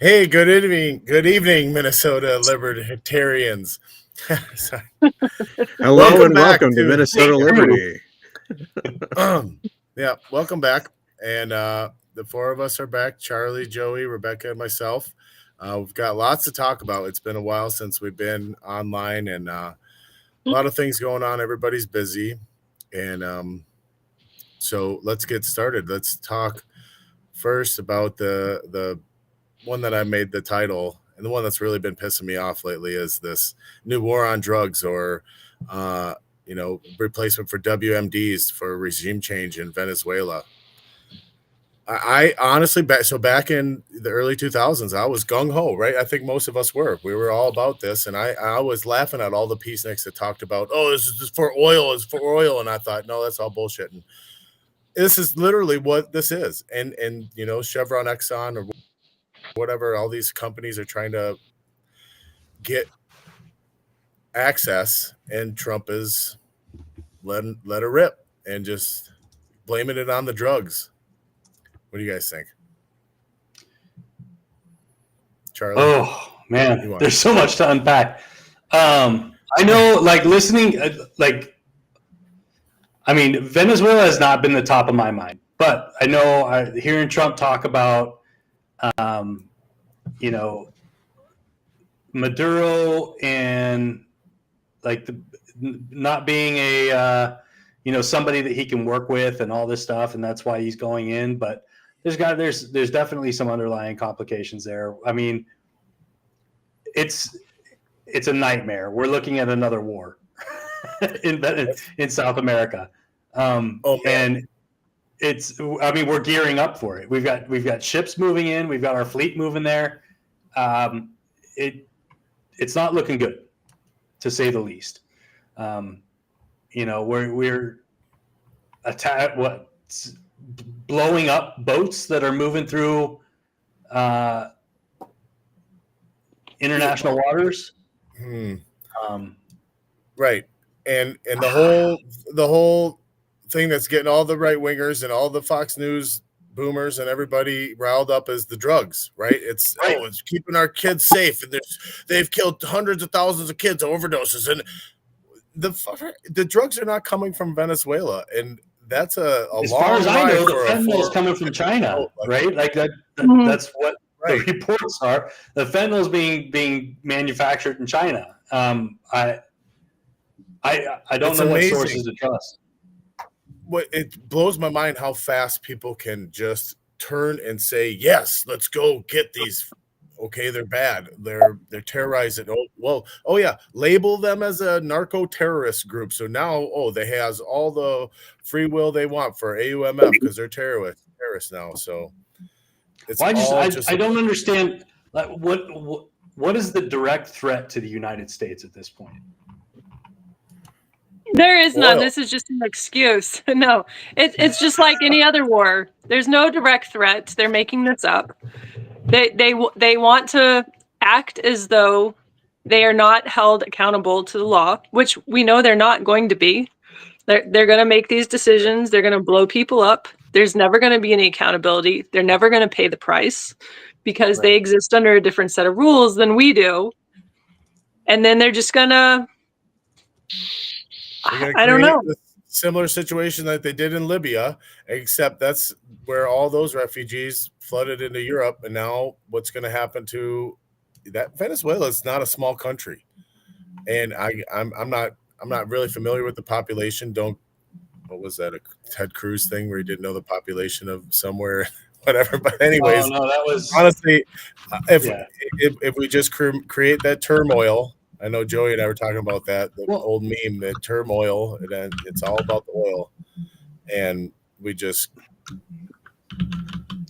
Hey, good evening, Minnesota Libertarians. Sorry. Hello Welcome and back welcome to to Minnesota Liberty. yeah, welcome back. And the four of us are back: Charlie, Joey, Rebecca, and myself. We've got lots to talk about. It's been a while since we've been online, and a lot of things going on. Everybody's busy, and so let's get started. Let's talk first about the one that I made the title, and the one that's really been pissing me off lately is this new war on drugs, or replacement for WMDs for regime change in Venezuela. I honestly, back in the early 2000s, I was gung ho, right? I think most of us were. We were all about this, and I was laughing at all the peaceniks that talked about, oh, this is just for oil, it's for oil, and I thought, no, that's all bullshit. And this is literally what this is, and Chevron, Exxon, or whatever, all these companies are trying to get access, and Trump is let her rip and just blaming it on the drugs. What do you guys think, Charlie? Oh man, there's so much to unpack. I know, listening, Venezuela has not been the top of my mind, but I know hearing Trump talk about, Maduro and not being a somebody that he can work with and all this stuff, and that's why he's going in. But there's definitely some underlying complications there. I mean, it's a nightmare. We're looking at another war in South America, and we're gearing up for it. We've got ships moving in. We've got our fleet moving there. It's not looking good, to say the least. We're blowing up boats that are moving through international waters. Right, and the whole thing that's getting all the right wingers and all the Fox News boomers and everybody riled up is the drugs, right? It's keeping our kids safe, and they've killed hundreds of thousands of kids overdoses, and the drugs are not coming from Venezuela, and that's a as long far as I know, the line fentanyl is coming from China, right? Like that. That's what the reports are. The fentanyl is being manufactured in China. I don't know what sources to trust. It blows my mind how fast people can just turn and say, yes, let's go get these. Okay, they're bad. They're terrorizing. Oh yeah, label them as a narco terrorist group. So now, they has all the free will they want for AUMF because they're terrorists now. So it's I don't understand. What is the direct threat to the United States at this point? There is none. This is just an excuse. No, it's just like any other war. There's no direct threat. They're making this up. They want to act as though they are not held accountable to the law, which we know they're not going to be. They're going to make these decisions. They're going to blow people up. There's never going to be any accountability. They're never going to pay the price because they exist under a different set of rules than we do. And then they're just going to... I don't know. Similar situation that they did in Libya, except that's where all those refugees flooded into Europe. And now what's going to happen to that? Venezuela is not a small country. And I'm not really familiar with the population. What was that, a Ted Cruz thing where he didn't know the population of somewhere, whatever. But anyways, no, that was honestly, if we just create that turmoil. I know Joey and I were talking about that, old meme, the turmoil, and it's all about the oil. And we just...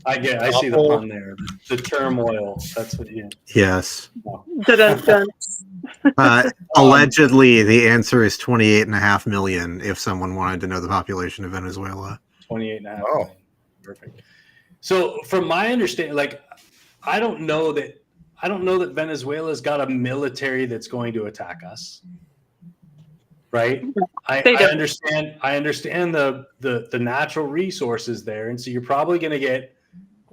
I see the pun there. The turmoil. That's what you... Yes. Allegedly, the answer is 28.5 million if someone wanted to know the population of Venezuela. 28.5 million. Perfect. So from my understanding, I don't know that Venezuela's got a military that's going to attack us. Right? I understand the natural resources there, and so you're probably going to get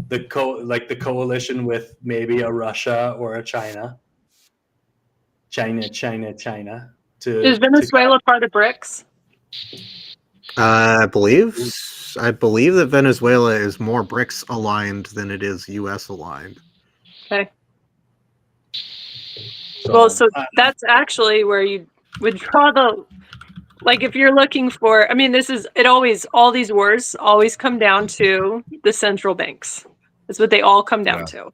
the coalition with maybe a Russia or a China. Is Venezuela part of BRICS? I believe that Venezuela is more BRICS aligned than it is US aligned. Okay. Well, so that's actually where you would draw the, like, if you're looking for, I mean, all these wars always come down to the central banks. That's what they all come down to.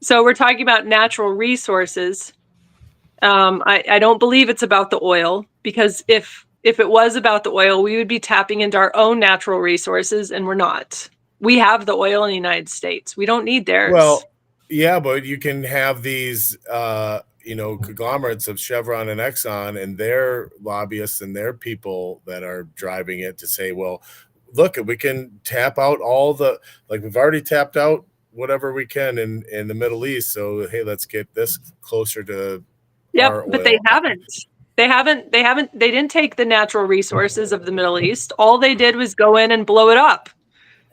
So we're talking about natural resources. I don't believe it's about the oil, because if it was about the oil, we would be tapping into our own natural resources, and we're not. We have the oil in the United States. We don't need theirs. Well, yeah, but you can have these, conglomerates of Chevron and Exxon and their lobbyists and their people that are driving it to say, well, look, we can tap out we've already tapped out whatever we can in the Middle East. So, hey, let's get this closer to our oil. But they haven't. They didn't take the natural resources of the Middle East. All they did was go in and blow it up.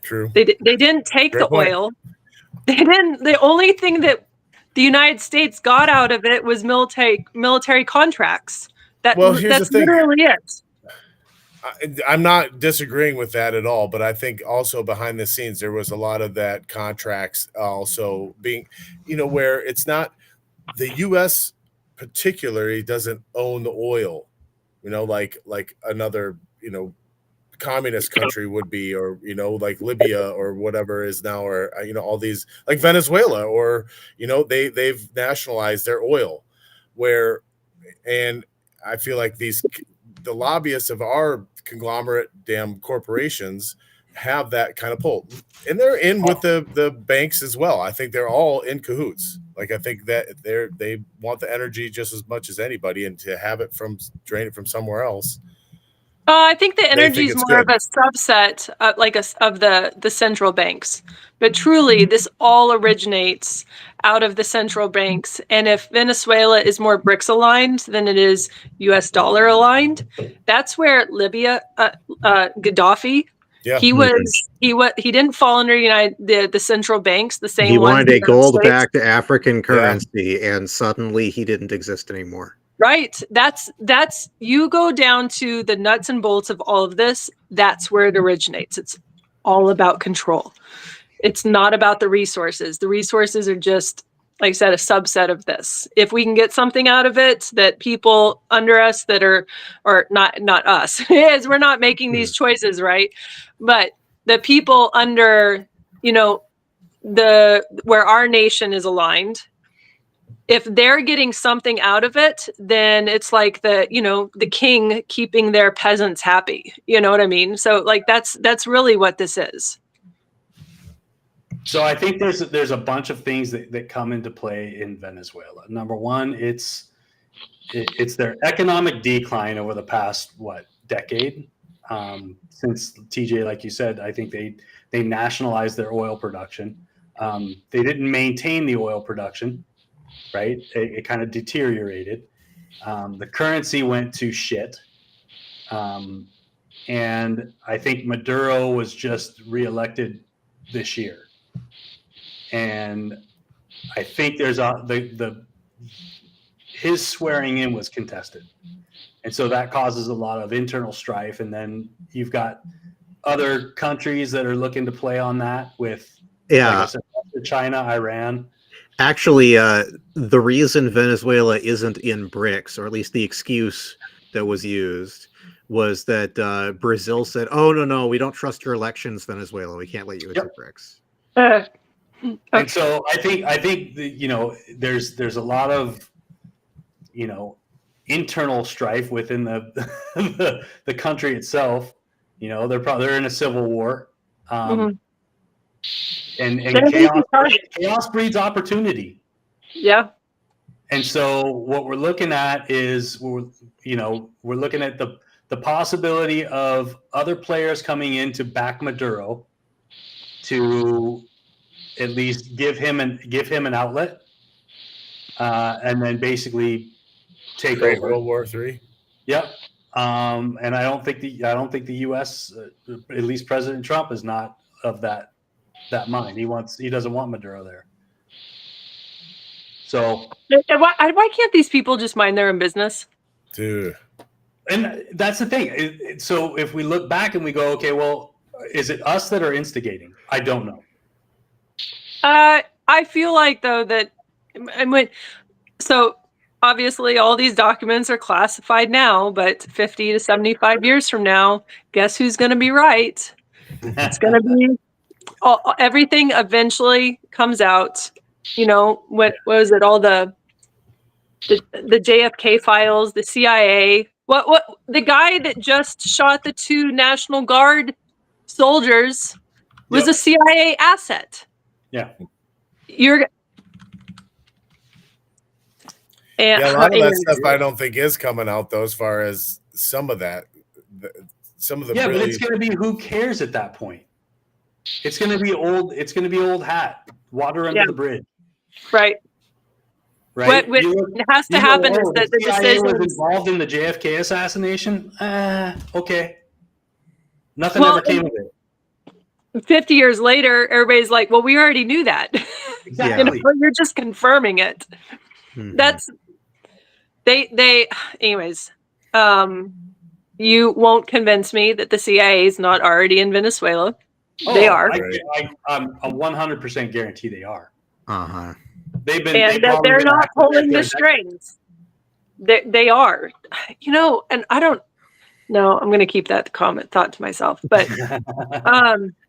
True. They didn't take Great the point. oil. They didn't. The only thing that the United States got out of it was military contracts. That's literally it. I'm not disagreeing with that at all, but I think also behind the scenes there was a lot of that contracts also being, where it's not the U.S. particularly doesn't own the oil, like another communist country would be, or like Libya or whatever is now, or all these, like Venezuela, or they've nationalized their oil, and I feel like the lobbyists of our conglomerate damn corporations have that kind of pull, and they're in with the banks as well. I think they're all in cahoots. Like, I think that they want the energy just as much as anybody, and to have it drain it from somewhere else. I think the energy is more of a subset, of the central banks. But truly, this all originates out of the central banks. And if Venezuela is more BRICS aligned than it is US dollar aligned, that's where Libya, Gaddafi, he didn't fall under the central banks, the same. He wanted a gold-backed African currency, and suddenly he didn't exist anymore. Right. That's you go down to the nuts and bolts of all of this. That's where it originates. It's all about control. It's not about the resources. The resources are just, like I said, a subset of this. If we can get something out of it that people under us that are, or not us, is we're not making these choices, right? But the people under, where our nation is aligned, if they're getting something out of it, then it's like the king keeping their peasants happy. You know what I mean? So like that's really what this is. So I think there's a bunch of things that come into play in Venezuela. Number one, it's their economic decline over the past decade. Since TJ, like you said, I think they nationalized their oil production. They didn't maintain the oil production. Right, it kind of deteriorated. The currency went to shit, and I think Maduro was just reelected this year, and I think there's his swearing in was contested, and so that causes a lot of internal strife. And then you've got other countries that are looking to play on that with, like I said, China, Iran. Actually, the reason Venezuela isn't in BRICS, or at least the excuse that was used, was that Brazil said, "Oh no, we don't trust your elections, Venezuela. We can't let you into BRICS." And so I think there's a lot of internal strife within the country itself. They're in a civil war. And chaos breeds opportunity. Yeah. And so what we're looking at is we're looking at the possibility of other players coming in to back Maduro to at least give him an outlet, and then basically take over. World War III. Yep. And I don't think the U.S., at least President Trump, is not of that that mine. He doesn't want Maduro there. So, And why can't these people just mind their own business? Dude. and that's the thing. So if we look back and we go, okay, well, is it us that are instigating? I don't know. I feel like though that so obviously all these documents are classified now, but 50 to 75 years from now, guess who's going to be right? It's going to be everything eventually comes out. You know, what was it? All the JFK files, the CIA. What the guy that just shot the 2 National Guard soldiers was a CIA asset. Yeah. Yeah, a lot of that stuff I don't think is coming out though, as far as some of that. Some of the but it's going to be who cares at that point. It's going to be old. It's going to be old hat, water under the bridge. Right. Right. What has to happen is that the CIA was decisions involved in the JFK assassination. Okay. Nothing ever came of it. 50 years later, everybody's like, well, we already knew that. Exactly. You're just confirming it. Mhm. That's anyways, you won't convince me that the CIA is not already in Venezuela. They are. I'm 100% guarantee they are. Uh-huh. They've been, And that they're not pulling the strings. They are. You know, and I don't know. I'm going to keep that thought to myself. But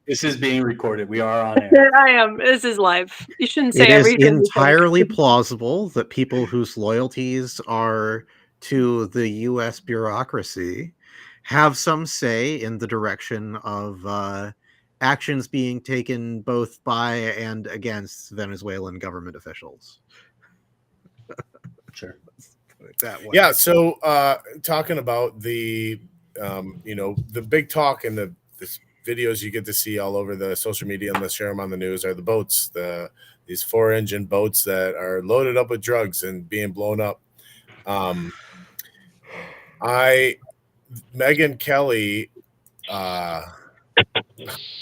this is being recorded. We are on air. I am. This is live. You shouldn't say It is everything. entirely plausible that people whose loyalties are to the U.S. bureaucracy have some say in the direction of actions being taken both by and against Venezuelan government officials. Sure. That way. Yeah. So talking about the, the big talk and the videos you get to see all over the social media and they share them on the news are the boats, these 4-engine boats that are loaded up with drugs and being blown up. Megyn Kelly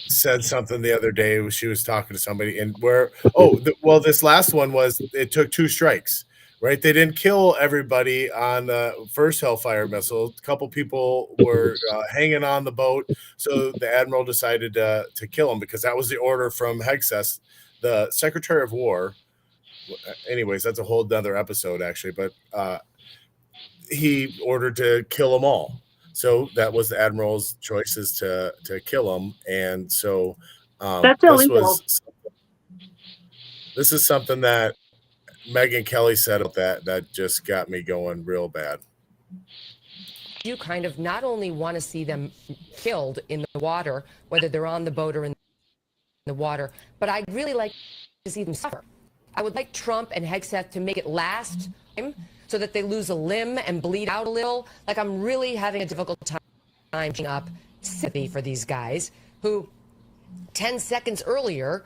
said something the other day. She was talking to somebody and this last one was, it took 2 strikes, right? They didn't kill everybody on the first Hellfire missile. A couple people were hanging on the boat. So the Admiral decided to kill them because that was the order from Hegseth, the Secretary of War. Anyways, that's a whole nother episode actually, but he ordered to kill them all. So that was the Admiral's choices to kill them. And so that's illegal. This is something that Megyn Kelly said that just got me going real bad. You kind of not only want to see them killed in the water, whether they're on the boat or in the water, but I'd really like to see them suffer. I would like Trump and Hegseth to make it last so that they lose a limb and bleed out a little. Like, I'm really having a difficult time picking up sympathy for these guys who 10 seconds earlier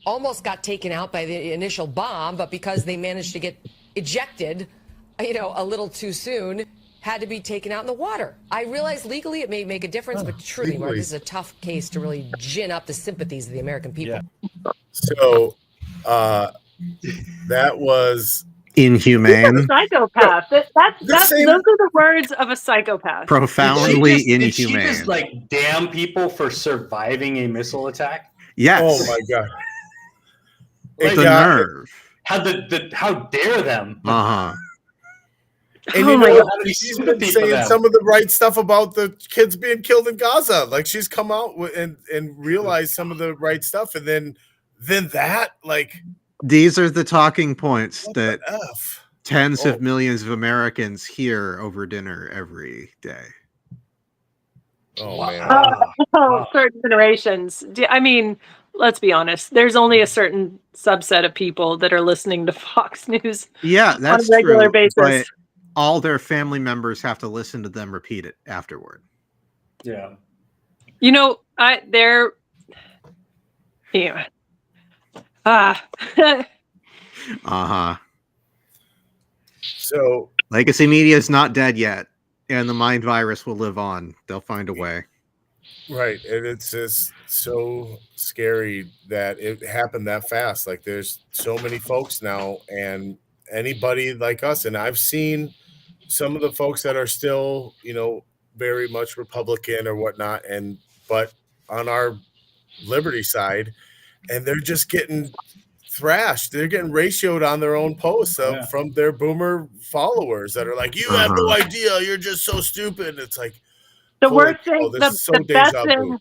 almost got taken out by the initial bomb, but because they managed to get ejected, a little too soon, had to be taken out in the water. I realize legally it may make a difference, but truly, Mark, this is a tough case to really gin up the sympathies of the American people. Yeah. So that was inhumane. Psychopath. Those are the words of a psychopath. Profoundly inhumane. Did she just damn people for surviving a missile attack? Yes. Oh my God. The nerve. How dare them? Uh-huh. And she's been saying some of the right stuff about the kids being killed in Gaza. Like, she's come out and realized some of the right stuff, and then that, these are the talking points that tens Oh. of millions of Americans hear over dinner every day. Oh man. Certain generations. I mean, let's be honest. There's only a certain subset of people that are listening to Fox News. Yeah, that's on a regular true, basis. but all their family members have to listen to them repeat it afterward. Yeah. They're. Yeah. Uh-huh. So legacy media is not dead yet, and the mind virus will live on. They'll find a way. Right. And it's just so scary that it happened that fast. Like there's so many folks now and anybody like us. And I've seen some of the folks that are still, very much Republican or whatnot. But on our Liberty side, and they're just getting thrashed. They're getting ratioed on their own posts Yeah. from their boomer followers that are like, you have no idea. You're just so stupid. It's like, The holy worst thing, cow, this is so the best deja thing, vu.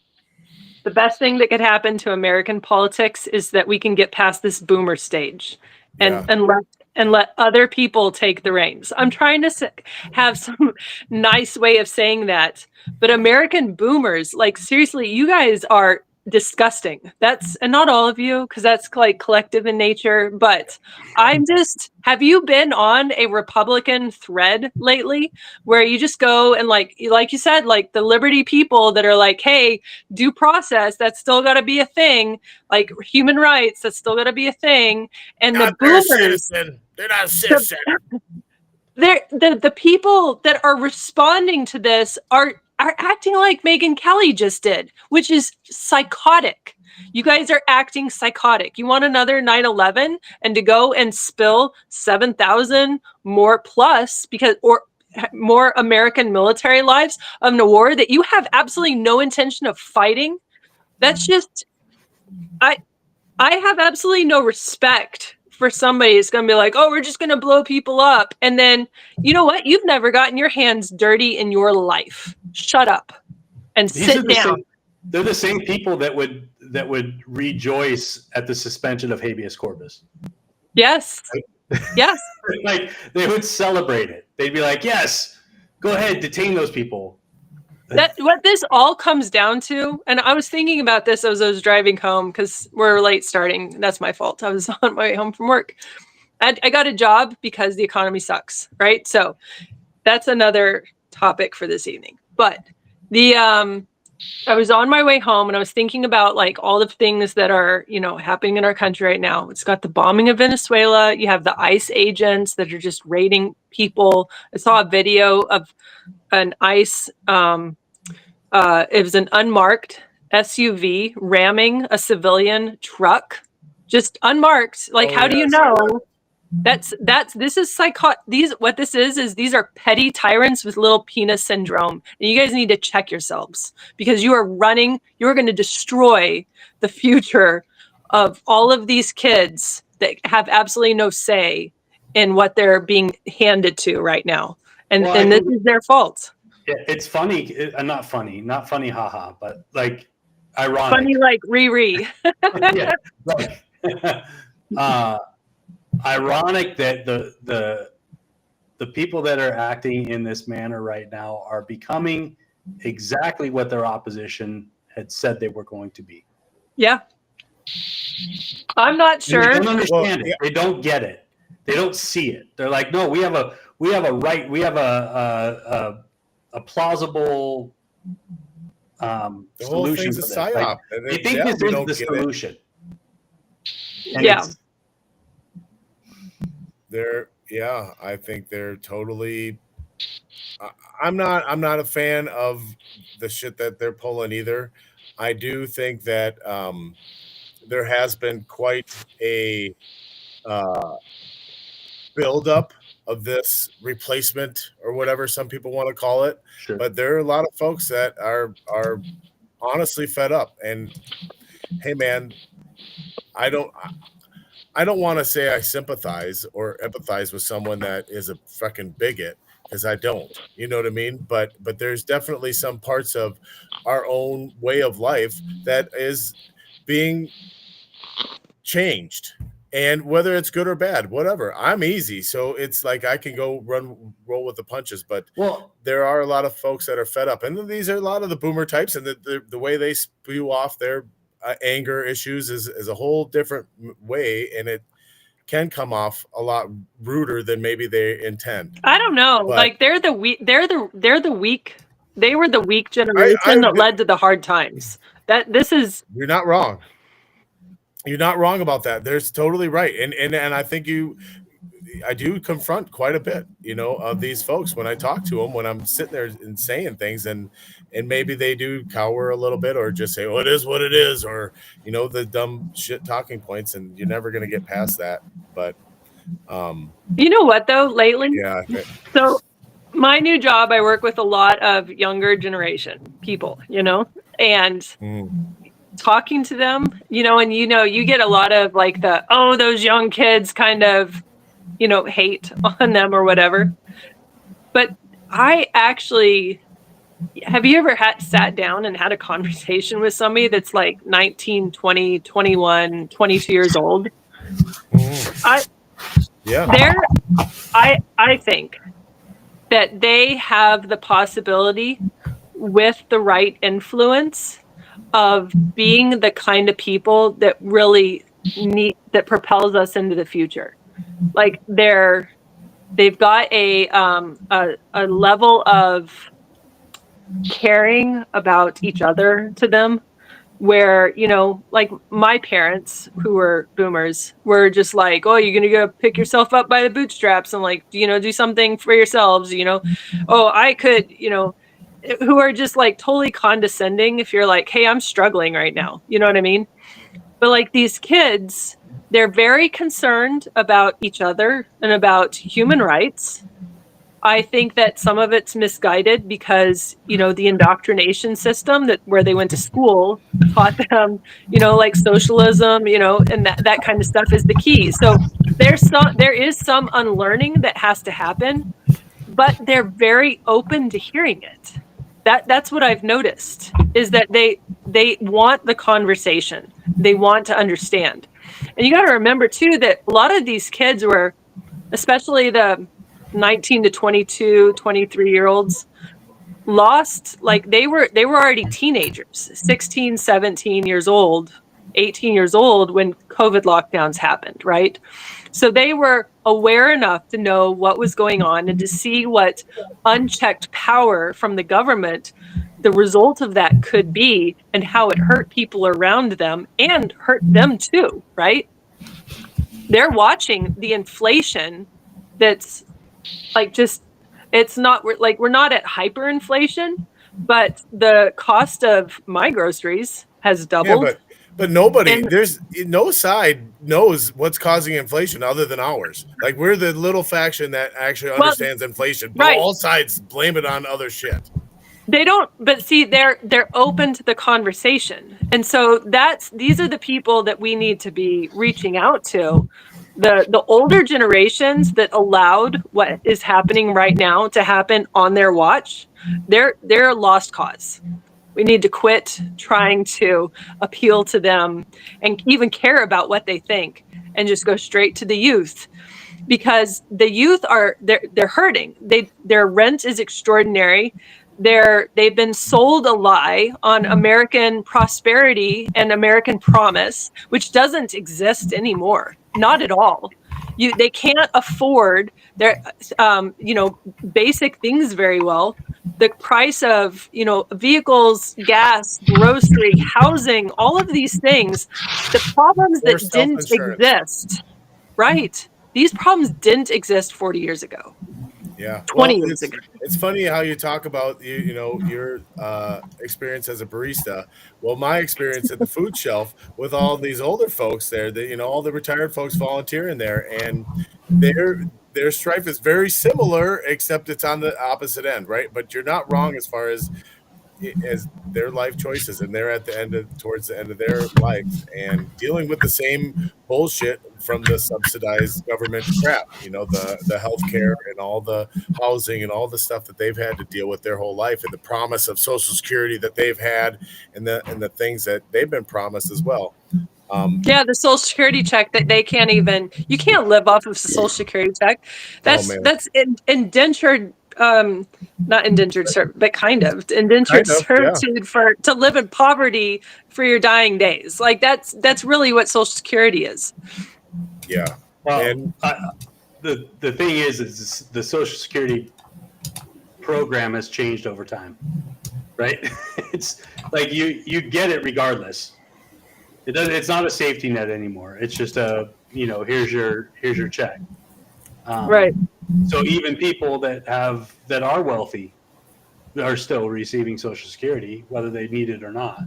the best thing that could happen to American politics is that we can get past this boomer stage and Yeah. let other people take the reins. I'm trying to have some nice way of saying that, but American boomers, like seriously, you guys are disgusting. And not all of you, because that's like collective in nature, but have you been on a Republican thread lately where you just go and like you said, like the Liberty people that are like, hey, due process, that's still got to be a thing, like human rights, that's still got to be a thing, and Not the their boomers, citizen. They're not a citizen. the people that are responding to this are acting like Megyn Kelly just did, which is psychotic. You guys are acting psychotic. You want another 9/11 and to go and spill 7,000 more plus or more American military lives of a war that you have absolutely no intention of fighting? That's just, I have absolutely no respect for somebody who's going to be like, oh, we're just going to blow people up. And then, you know what? You've never gotten your hands dirty in your life. Shut up and sit down. They're the same people that would rejoice at the suspension of habeas corpus. Yes. Yes. Like they would celebrate it. They'd be like, yes, go ahead, detain those people. What this all comes down to, and I was thinking about this as I was driving home because we're late starting. That's my fault. I was on my way home from work. I got a job because the economy sucks, right? So that's another topic for this evening. But I was on my way home and I was thinking about like all the things that are, happening in our country right now. It's got the bombing of Venezuela. You have the ICE agents that are just raiding people. I saw a video of an ICE, it was an unmarked SUV ramming a civilian truck, just unmarked. Like, how do you know? This is psychotic. What this is these are petty tyrants with little penis syndrome. And you guys need to check yourselves because you're going to destroy the future of all of these kids that have absolutely no say in what they're being handed to right now. And this is their fault. Yeah, it's funny. Not funny, haha, but like ironic. Funny like Riri. Yeah, right. Ironic that the people that are acting in this manner right now are becoming exactly what their opposition had said they were going to be. Yeah. I'm not sure. And they don't understand it. They don't get it. They don't see it. They're like, no, we have a right. We have a plausible solution for this. Like, they think this is the solution. I think they're totally. I'm not a fan of the shit that they're pulling either. I do think that there has been quite a buildup of this replacement or whatever some people want to call it. Sure. But there are a lot of folks that are honestly fed up. And hey, man, I don't want to say I sympathize or empathize with someone that is a fucking bigot because I don't. You know what I mean? But there's definitely some parts of our own way of life that is being changed. And whether it's good or bad, whatever, I'm easy. So it's like I can go roll with the punches. But there are a lot of folks that are fed up. And these are a lot of the boomer types. And the way they spew off their anger issues is a whole different way. And it can come off a lot ruder than maybe they intend. I don't know. But, like they're the weak. They're the weak. They were the weak generation that led to the hard times. You're not wrong. You're not wrong about that. There's totally right. And I think I do confront quite a bit, of these folks when I talk to them, when I'm sitting there and saying things, and maybe they do cower a little bit or just say, "Well, it is what it is," or the dumb shit talking points, and you're never going to get past that. But You know what though, lately? yeah, So my new job, I work with a lot of younger generation people, and talking to them, and you get a lot of like those young kids kind of, hate on them or whatever. But I actually, have you ever sat down and had a conversation with somebody that's like 19, 20, 21, 22 years old? yeah, I think that they have the possibility, with the right influence, of being the kind of people that really that propels us into the future. Like they've got a level of caring about each other to them, where like my parents, who were boomers, were just like, "Oh, you're gonna go pick yourself up by the bootstraps and like do something for yourselves." "Oh, I could," who are just like totally condescending if you're like, "Hey, I'm struggling right now." You know what I mean? But like these kids, they're very concerned about each other and about human rights. I think that some of it's misguided because, the indoctrination system where they went to school taught them, like socialism, and that kind of stuff is the key. So there is some unlearning that has to happen, but they're very open to hearing it. That's what I've noticed, is that they want the conversation. They want to understand. And you got to remember too that a lot of these kids were, especially the 19 to 22, 23-year-olds, lost, like they were already teenagers, 16, 17 years old, 18 years old when COVID lockdowns happened, right? So they were aware enough to know what was going on and to see what unchecked power from the government, the result of that could be, and how it hurt people around them and hurt them too, right? They're watching the inflation that's like it's not, we're not at hyperinflation, but the cost of my groceries has doubled. Yeah, but nobody, there's no side knows what's causing inflation other than ours. Like, we're the little faction that actually understands inflation, but right. All sides blame it on other shit. They don't, but see, they're open to the conversation. And so these are the people that we need to be reaching out to. The older generations that allowed what is happening right now to happen on their watch, they're a lost cause. We need to quit trying to appeal to them and even care about what they think, and just go straight to the youth, because the youth they're hurting. Their rent is extraordinary. They've been sold a lie on American prosperity and American promise, which doesn't exist anymore. Not at all. They can't afford their basic things very well. The price of vehicles, gas, grocery, housing, all of these things, the problems that didn't exist, right? These problems didn't exist 40 years ago. Yeah, 20 years ago. It's funny how you talk about your experience as a barista. Well, my experience at the food shelf with all these older folks there, that all the retired folks volunteering there, and their strife is very similar, except it's on the opposite end, right? But you're not wrong as far as their life choices, and they're towards the end of their life and dealing with the same bullshit from the subsidized government crap, the healthcare and all the housing and all the stuff that they've had to deal with their whole life, and the promise of Social Security that they've had, and the things that they've been promised as well. The Social Security check that they can't even, you can't live off of the Social Security check. That's indentured, not indentured, but kind of indentured servitude to live in poverty for your dying days. Like that's really what Social Security is. Yeah. Well, and the thing is the Social Security program has changed over time, right? It's like you get it regardless. It's not a safety net anymore. It's just here's your check. Right. So even people that are wealthy are still receiving Social Security, whether they need it or not.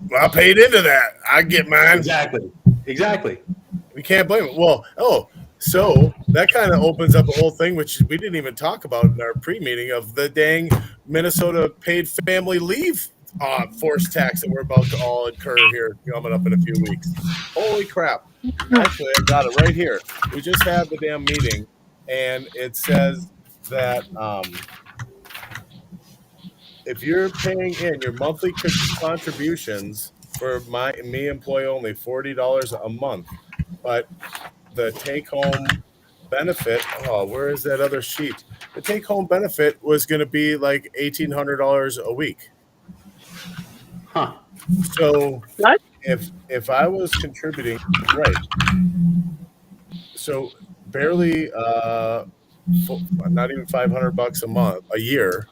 Well, I paid into that. I get mine. Exactly. We can't blame it. Well, so that kind of opens up a whole thing, which we didn't even talk about in our pre-meeting, of the dang Minnesota paid family leave forced tax that we're about to all incur here coming up in a few weeks. Holy crap. Actually, I got it right here. We just had the damn meeting, and it says that if you're paying in your monthly contributions for me employee only, $40 a month, but the take-home benefit, where is that other sheet? The take-home benefit was going to be like $1,800 a week. Huh. So What? if I was contributing, right, so barely not even $500 a year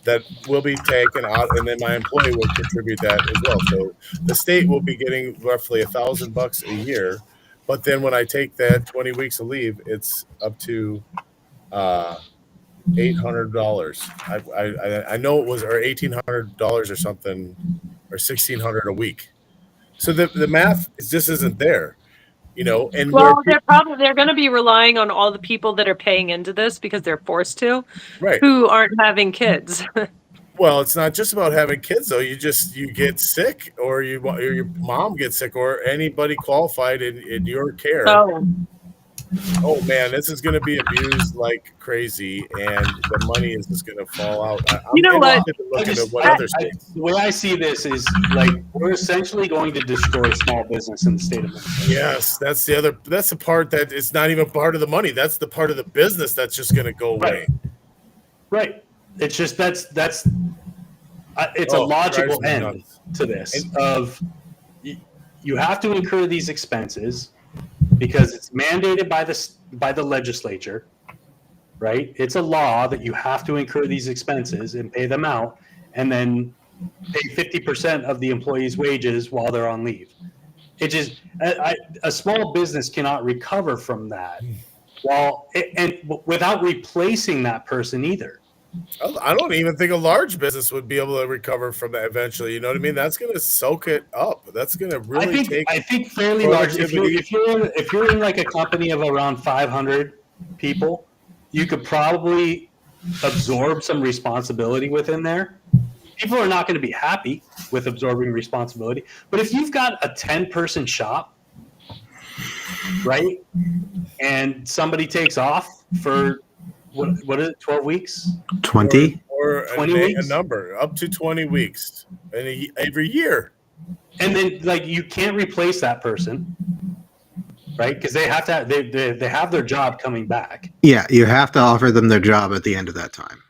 that will be taken out, and then my employee will contribute that as well. So the state will be getting roughly $1,000 a year. But then when I take that 20 weeks of leave, it's up to $800. I know it was, or $1,800 or something, or $1,600 a week. So the math just isn't there, And Well, they're going to be relying on all the people that are paying into this because they're forced to, right, who aren't having kids. well, it's not just about having kids though. You get sick, or your mom gets sick, or anybody qualified in your care. Oh man, this is going to be abused like crazy, and the money is just going to fall out. You know what? The way I see this is like we're essentially going to destroy small business in the state of Minnesota. Yes, that's the part that it's not even part of the money. That's the part of the business that's just going to go away. Right. It's just it's a logical end to this. You have to incur these expenses because it's mandated by the legislature, right? It's a law that you have to incur these expenses and pay them out, and then pay 50% of the employee's wages while they're on leave. It just a small business cannot recover from that, and without replacing that person either. I don't even think a large business would be able to recover from that eventually. You know what I mean? That's going to soak it up. That's going to really I think fairly large. If you're in like a company of around 500 people, you could probably absorb some responsibility within there. People are not going to be happy with absorbing responsibility. But if you've got a 10-person shop, right, and somebody takes off for what is it, 12 weeks? 20? Or 20 weeks? A number, up to 20 weeks every year. And then, like, you can't replace that person, right? Because they have to. They have their job coming back. Yeah, you have to offer them their job at the end of that time.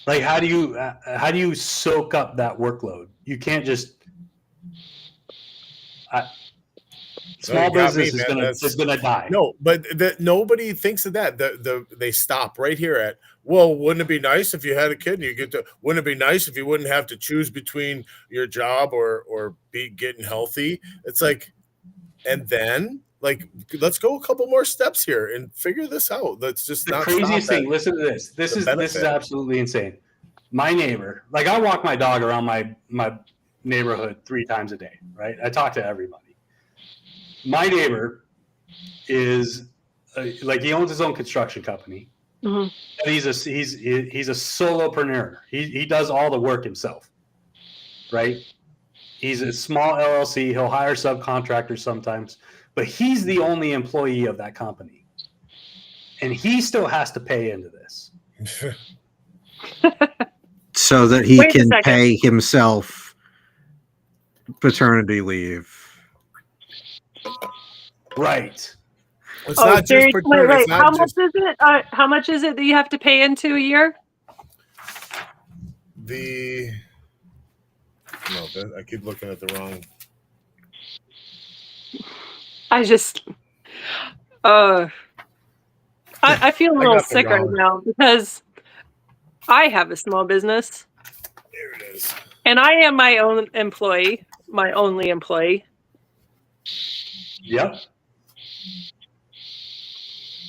Like, how do you soak up that workload? You can't just. Small business is gonna die. No, but nobody thinks of that. They stop right here at, well, wouldn't it be nice if you had a kid and you get to? Wouldn't it be nice if you wouldn't have to choose between your job or be getting healthy? It's like, and then like, let's go a couple more steps here and figure this out. Let's just the not craziest stop thing. Listen to this. This is absolutely insane. My neighbor, like I walk my dog around my neighborhood 3 times a day. Right, I talk to everybody. My neighbor is like he owns his own construction company. Mm-hmm. And he's a solopreneur. He does all the work himself, right? He's a small LLC. He'll hire subcontractors sometimes, but he's the only employee of that company, and he still has to pay into this, so that he can pay himself paternity leave. Right. It's not just wait. How much is it? How much is it that you have to pay into a year? I keep looking at the wrong. I feel a little sick right now because I have a small business. There it is. And I am my own employee, my only employee. Yep.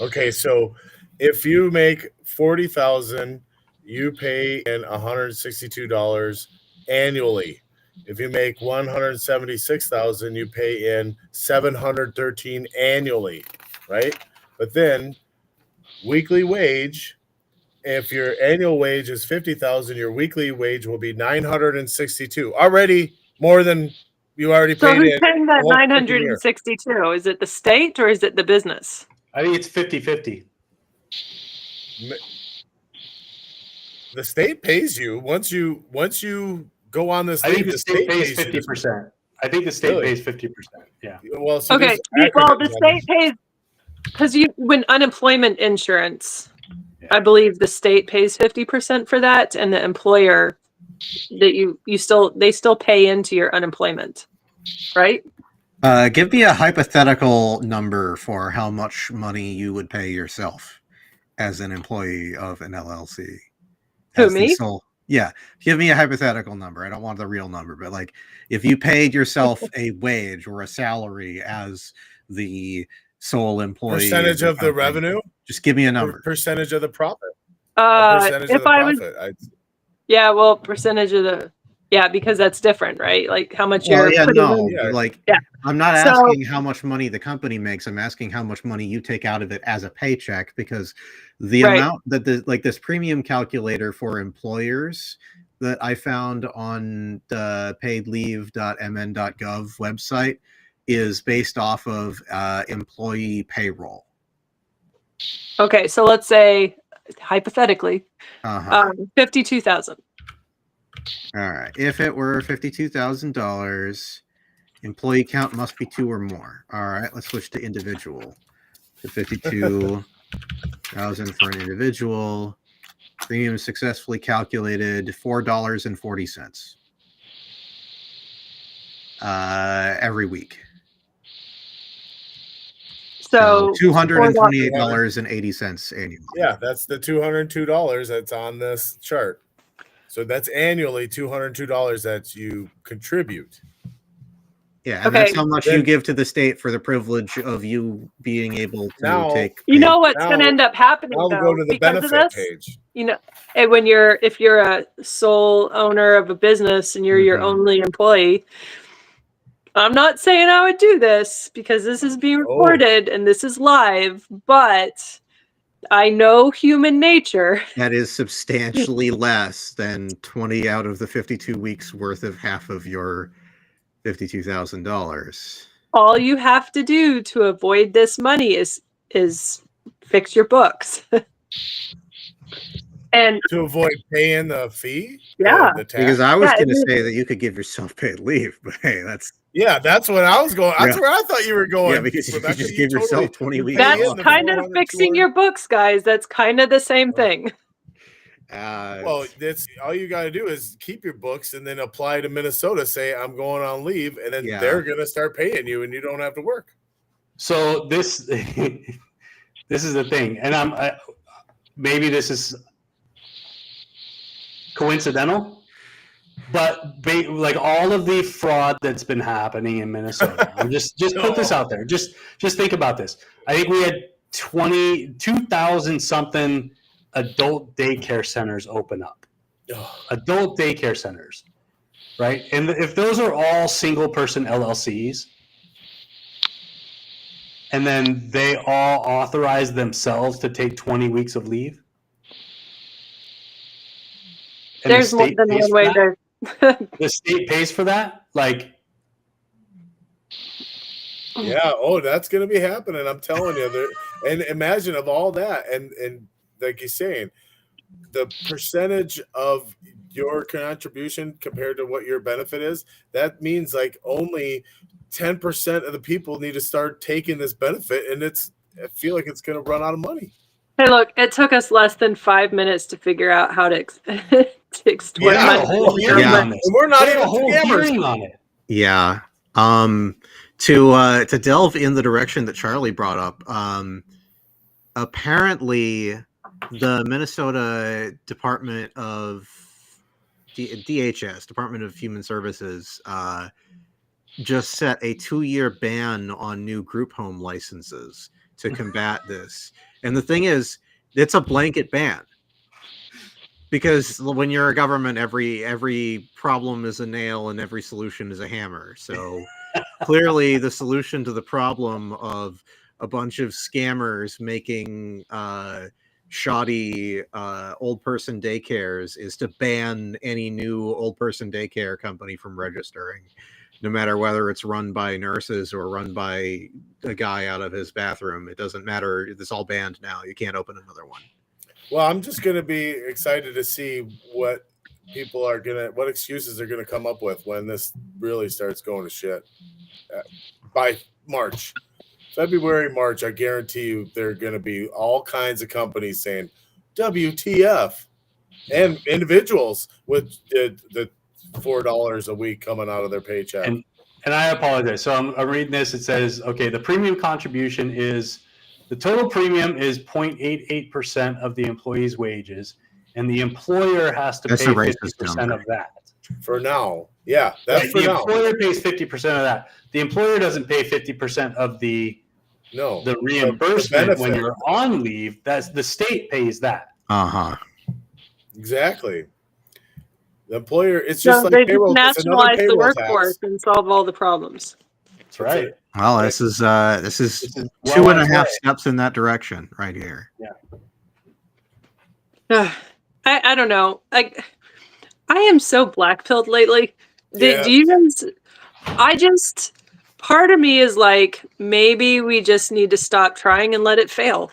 Okay, so if you make 40,000, you pay in $162 annually. If you make 176,000, you pay in 713 annually, right? But then weekly wage, if your annual wage is 50,000, your weekly wage will be 962. Already more than you already So paid who's in paying the that whole freaking year. 962? Is it the state or is it the business? I think it's 50-50. The state pays you once you go on this I leave. think the state pays you this- 50%. I think the state Really? pays 50%. Yeah. Well, so Okay. there's Well, the acronyms on state pays because when unemployment insurance, Yeah. I believe the state pays 50% for that, and the employer that they still pay into your unemployment, right? Give me a hypothetical number for how much money you would pay yourself as an employee of an LLC. Who, As the me? sole, yeah. Give me a hypothetical number. I don't want the real number, but like if you paid yourself a wage or a salary as the sole employee, percentage of the company, revenue, just give me a number. percentage of the profit, a percentage of If the I was, profit. yeah, well, percentage of the, yeah, because that's different, right? Like how much Well, you're yeah, putting no, in. Yeah. like Yeah. I'm not So- asking how much money the company makes. I'm asking how much money you take out of it as a paycheck, because the Right. amount that this premium calculator for employers that I found on the paidleave.mn.gov website is based off of employee payroll. Okay, so let's say hypothetically, Uh-huh. 52,000. All right. If it were $52,000, employee count must be 2 or more. All right. Let's switch to individual. So 52,000 for an individual. Premium successfully calculated $4.40 every week. So $228.80 annually. Yeah, that's the $202 that's on this chart. So that's annually $202 that you contribute. Yeah, and Okay. that's how much you Then- give to the state for the privilege of you being able to Now- take. you know paid- what's Now- going to end up happening I'll though, go to the because of benefit this. page. You know, and if you're a sole owner of a business and you're your Mhm. only employee, I'm not saying I would do this because this is being recorded and this is live, but I know human nature. That is substantially less than 20 out of the 52 weeks worth of half of your $52,000. All you have to do to avoid this money is fix your books. And To avoid paying the fee? Yeah. The tax? Because I was Yeah, going to it- say that you could give yourself paid leave, but hey, that's Yeah, that's what I was going. That's Yeah. where I thought you were going. yeah, because you could Rebecca. just You give yourself totally- 20 weeks. pay that's in the kind of 400, fixing 200. your books, guys. That's kind of the same thing. Well, that's all you got to do is keep your books and then apply to Minnesota. Say I'm going on leave, and then Yeah. they're gonna start paying you, and you don't have to work. So this this is the thing, and maybe this is coincidental, but like all of the fraud that's been happening in Minnesota. I'm just put this out there. Just think about this. I think we had 2,000 something adult daycare centers open up. Adult daycare centers, right? And if those are all single person LLCs, and then they all authorize themselves to take 20 weeks of leave. And the There's more state than pays one for way that? there. The state pays for that? Like, Yeah. Oh, that's gonna be happening. I'm telling you. And imagine of all that, and like you're saying, the percentage of your contribution compared to what your benefit is, that means like only 10% of the people need to start taking this benefit, and I feel like it's gonna run out of money. Hey, look, it took us less than 5 minutes to figure out how to to extort Yeah, they had money. a whole hearing Yeah. on this. And we're not They had even a whole scammers. hearing on it. Yeah. To delve in the direction that Charlie brought up, apparently the Minnesota Department of DHS, Department of Human Services, just set a 2-year ban on new group home licenses to combat this. And the thing is, it's a blanket ban. Because when you're a government, every problem is a nail and every solution is a hammer. So clearly the solution to the problem of a bunch of scammers making shoddy old person daycares is to ban any new old person daycare company from registering, no matter whether it's run by nurses or run by a guy out of his bathroom. It doesn't matter. It's all banned now. You can't open another one. Well, I'm just going to be excited to see what excuses they're going to come up with when this really starts going to shit. By March, February, March, I guarantee you there are going to be all kinds of companies saying WTF, and individuals with the $4 a week coming out of their paycheck. And I apologize. So I'm reading this. It says, okay, the premium contribution is, the total premium is 0.88% of the employee's wages, and the employer has to pay 50% of that. For now. Yeah, that's right. for the now. employer pays 50% of that. The employer doesn't pay 50% of the reimbursement the when you're on leave. That's the state pays that. Exactly. The employer, it's just like they payroll. just nationalize the workforce tax. and solve all the problems. That's right. Well, this is 2.5 steps in that direction right here. Yeah. I don't know. I am so black-pilled lately. Yeah. Do you guys? Part of me is like, maybe we just need to stop trying and let it fail.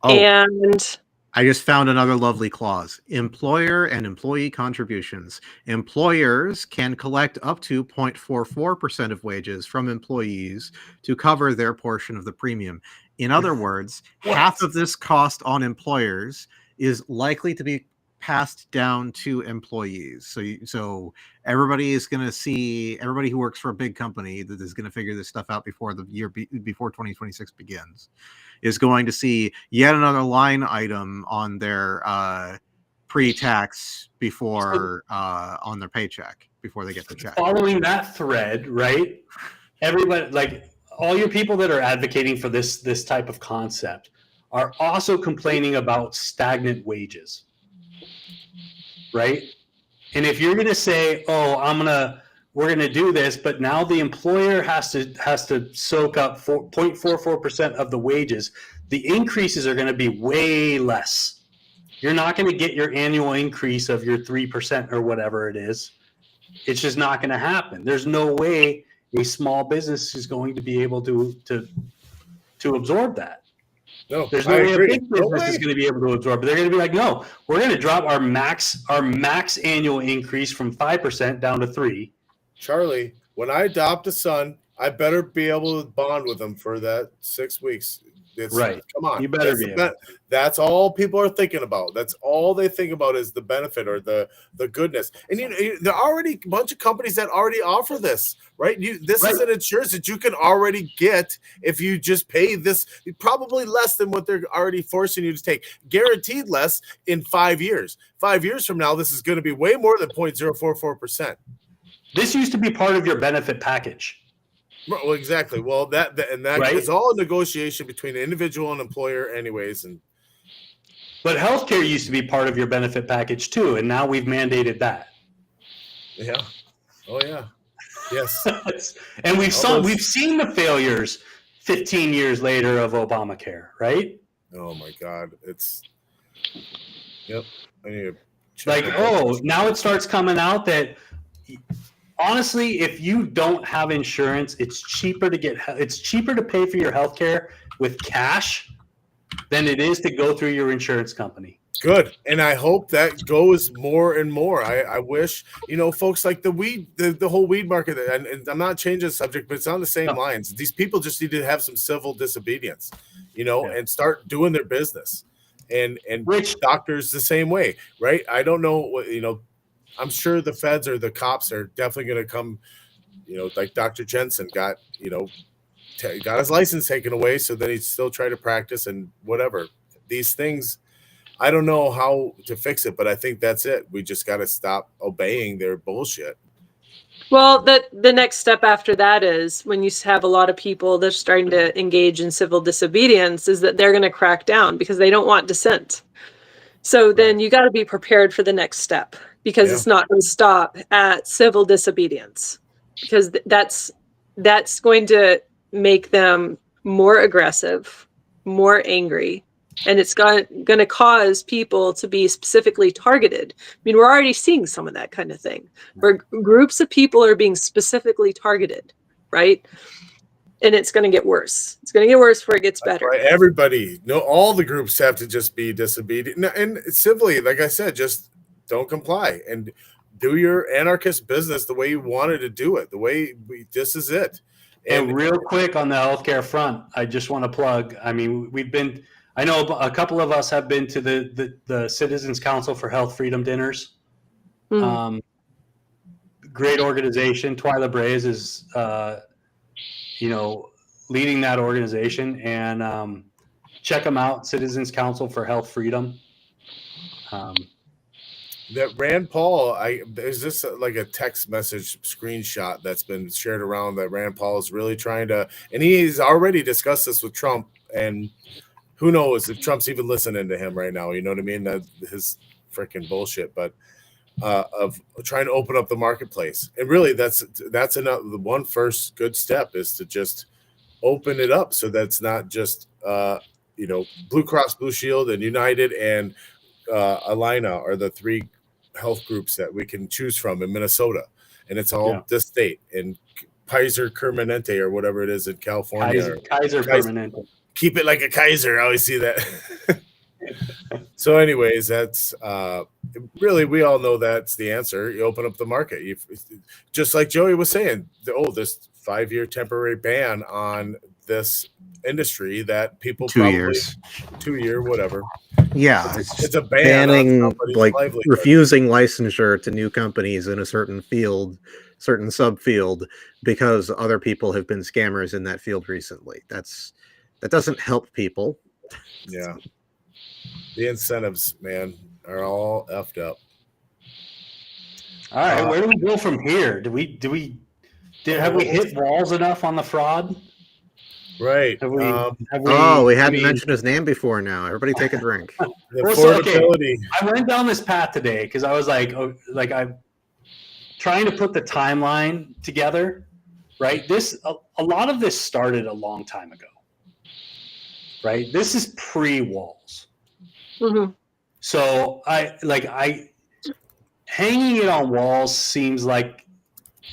Oh, And I just found another lovely clause. Employer and employee contributions. Employers can collect up to 0.44% of wages from employees to cover their portion of the premium. In other words, half of this cost on employers is likely to be passed down to employees. So everybody is going to see, everybody who works for a big company that is going to figure this stuff out before 2026 begins, is going to see yet another line item on their pre-tax before on their paycheck before they get the check. Following that thread, right? Everybody, like all your people that are advocating for this type of concept, are also complaining about stagnant wages, right? And if you're going to say, "Oh, we're going to do this," but now the employer has to soak up 0.44% of the wages, the increases are going to be way less. You're not going to get your annual increase of your 3% or whatever it is. It's just not going to happen. There's no way a small business is going to be able to absorb that. No, there's no way a big business is going to be able to absorb it. They're going to be like, no, we're going to drop our max annual increase from 5% down to 3%. Charlie, when I adopt a son, I better be able to bond with him for that 6 weeks. Right. Come on. You better be able. That's all people are thinking about. That's all they think about is the benefit or the goodness. And there are already a bunch of companies that already offer this, right? This is an insurance that you can already get if you just pay this, probably less than what they're already forcing you to take. Guaranteed less in 5 years. 5 years from now, this is going to be way more than 0.044%. This used to be part of your benefit package. Well, exactly. Well, that is all a negotiation between an individual and employer, anyways. But healthcare used to be part of your benefit package too, and now we've mandated that. Yeah. Oh yeah. Yes. And we've seen the failures 15 years later of Obamacare, right? Oh my God, Yep. I need to check now it starts coming out that. Honestly, if you don't have insurance, it's cheaper to pay for your healthcare with cash than it is to go through your insurance company. Good. And I hope that goes more and more. I wish, folks like the whole weed market, and I'm not changing the subject, but it's on the same lines. These people just need to have some civil disobedience, and start doing their business. And Rich doctors the same way, right? I don't know what, I'm sure the feds or the cops are definitely going to come, like Dr. Jensen got his license taken away. So then he'd still try to practice and whatever. These things, I don't know how to fix it, but I think that's it. We just got to stop obeying their bullshit. Well, the next step after that is when you have a lot of people that are starting to engage in civil disobedience, is that they're going to crack down because they don't want dissent. So then you got to be prepared for the next step, because Yeah. it's not going to stop at civil disobedience, because that's going to make them more aggressive, more angry, and it's going to cause people to be specifically targeted. I mean, we're already seeing some of that kind of thing, where groups of people are being specifically targeted, right? And it's going to get worse. It's going to get worse before it gets better. Right, everybody, no, all the groups have to just be disobedient and civilly. Like I said, just don't comply and do your anarchist business the way you wanted to do it. The way this is it. And real quick on the healthcare front, I just want to plug. I mean, I know a couple of us have been to the Citizens Council for Health Freedom dinners. Mhm. Great organization. Twyla Braze is, leading that organization, and check them out. Citizens Council for Health Freedom. That Rand Paul, there's this like a text message screenshot that's been shared around that Rand Paul is really trying to, and he's already discussed this with Trump, and who knows if Trump's even listening to him right now. You know what I mean? That his freaking bullshit, but of trying to open up the marketplace, and really that's another the one first good step is to just open it up so that's not just Blue Cross Blue Shield and United and Alina are the three health groups that we can choose from in Minnesota, and it's all this state, and Kaiser Permanente or whatever it is in California. Kaiser Permanente. Keep it like a Kaiser. I always see that. So anyways, that's really, we all know that's the answer. You open up the market. Just like Joey was saying, this 5-year temporary ban on this industry that people 2 years, 2 year, whatever. Yeah, it's a ban banning, like livelihood. refusing licensure to new companies in a certain field, certain subfield, because other people have been scammers in that field recently. That doesn't help people. Yeah, the incentives, man, are all effed up. All right, where do we go from here? Have we hit walls enough on the fraud? Right. We hadn't mentioned his name before now. Everybody take a drink. The affordability. I went down this path today because I was I'm trying to put the timeline together, right? A lot of this started a long time ago, right? This is pre-walls. Mm-hmm. So hanging it on walls seems like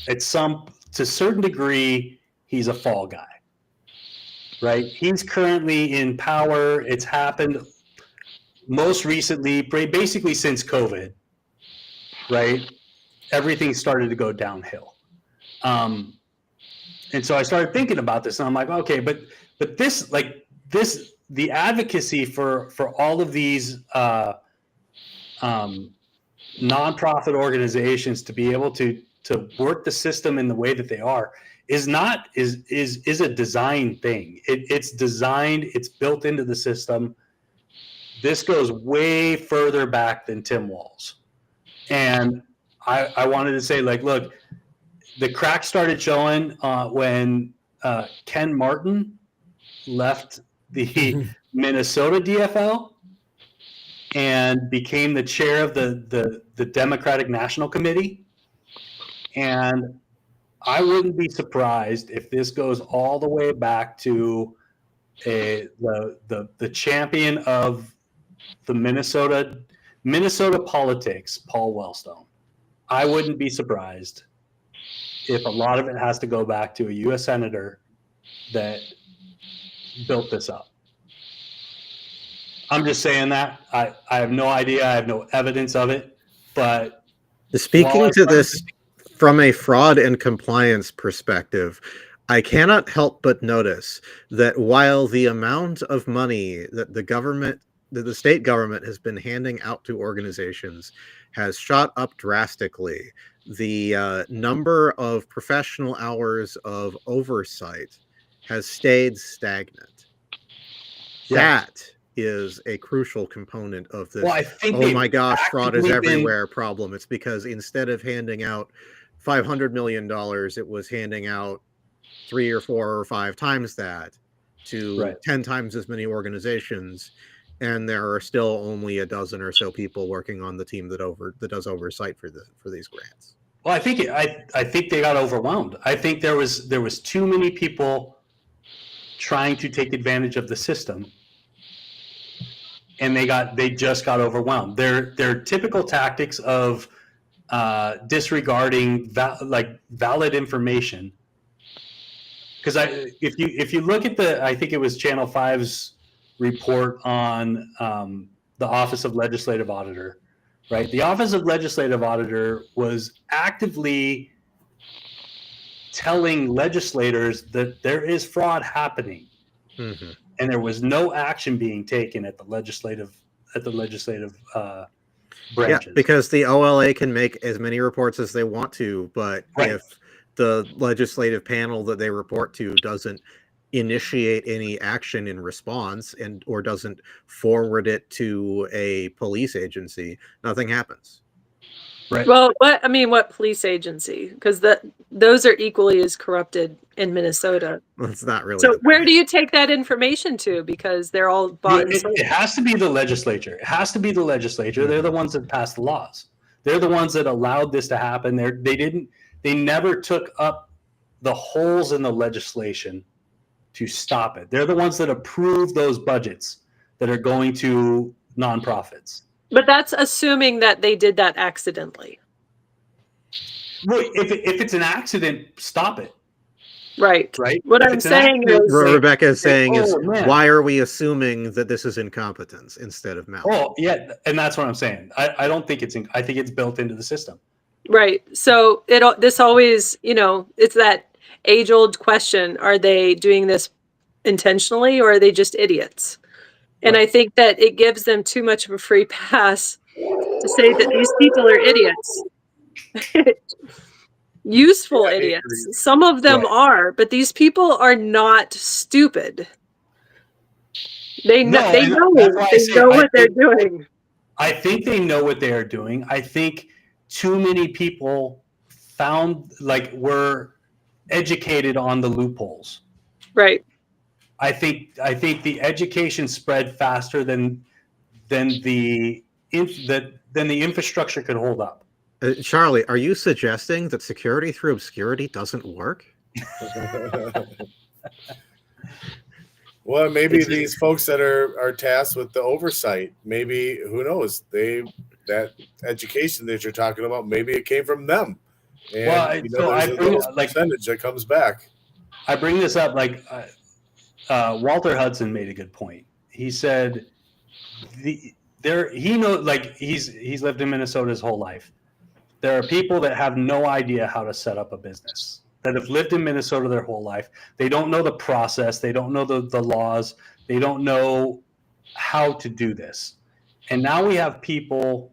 to a certain degree, he's a fall guy. Right, he's currently in power. It's happened most recently, basically since COVID. Right, everything started to go downhill, and so I started thinking about this, and I'm like, okay, but the advocacy for all of these nonprofit organizations to be able to work the system in the way that they are is a design thing. It's designed, it's built into the system. This goes way further back than Tim Walz. And I wanted to say, look, the cracks started showing when Ken Martin left the Minnesota DFL and became the chair of the Democratic National Committee. And I wouldn't be surprised if this goes all the way back to the champion of the Minnesota politics, Paul Wellstone. I wouldn't be surprised if a lot of it has to go back to a U.S. senator that built this up. I'm just saying that. I have no idea. I have no evidence of it. But speaking to this from a fraud and compliance perspective, I cannot help but notice that while the amount of money that the state government has been handing out to organizations has shot up drastically, the number of professional hours of has stayed stagnant. That is a crucial component of this. Well, I think oh my gosh, fraud is everywhere problem. It's because instead of handing out $500 million, it was handing out 3 or 4 or 5 times that to Right. 10 times as many organizations, and there are still only a dozen or so people working on the team that does oversight for these grants. Well, I think they got overwhelmed. I think there was too many people trying to take advantage of the system, and they just got overwhelmed. Their typical tactics of disregarding valid information. Because if you look at I think it was Channel 5's report on the Office of Legislative Auditor, right? The Office of Legislative Auditor was actively telling legislators that there is fraud happening, Mm-hmm. and there was no action being taken at the legislative branches. Yeah, because the OLA can make as many reports as they want to, but Right. if the legislative panel that they report to doesn't initiate any action in response or doesn't forward it to a police agency, nothing happens. Right. Well, what police agency? Because those are equally as corrupted in Minnesota. That's not really. So where do you take that information to? Because they're all bought and sold. It has to be the legislature. It has to be the legislature. They're the ones that passed the laws. They're the ones that allowed this to happen. They never took up the holes in the legislation to stop it. They're the ones that approved those budgets that are going to nonprofits. But that's assuming that they did that accidentally. Well, if it's an accident, stop it. Right. Right. What If I'm it's an saying accident, is, Rebecca is saying is, "Oh, man." why are we assuming that this is incompetence instead of malice? Oh yeah, and that's what I'm saying. I don't think I think it's built into the system. right. So this always, it's that age-old question: are they doing this intentionally, or are they just idiots? And I think that it gives them too much of a free pass to say that these people are idiots. Useful Yeah, I idiots. agree. Some of them Right. are, but these people are not stupid. They know. No, They and know. that's why I They say know I what they're think- doing. I think they know what they are doing. I think too many people were educated on the loopholes. Right. I think the education spread faster than the infrastructure could hold up. Charlie, are you suggesting that security through obscurity doesn't work? Well, maybe It's- these folks that are tasked with the oversight, maybe, who knows, that education that you're talking about, maybe it came from them. And Well, there's a little percentage that comes back. I bring this up Walter Hudson made a good point. He said he's lived in Minnesota his whole life. There are people that have no idea how to set up a business, that have lived in Minnesota their whole life. They don't know the process. They don't know the laws. They don't know how to do this. And now we have people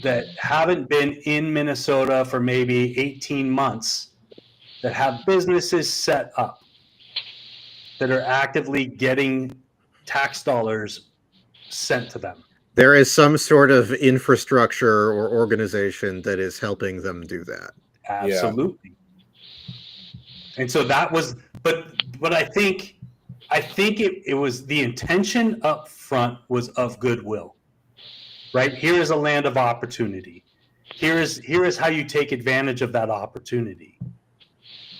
that haven't been in Minnesota for maybe 18 months that have businesses set up, that are actively getting tax dollars sent to them. There is some sort of infrastructure or organization that is helping them do that. Absolutely. And so that was, but I think it was the intention up front was of goodwill, right? Here is a land of opportunity. Here is how you take advantage of that opportunity.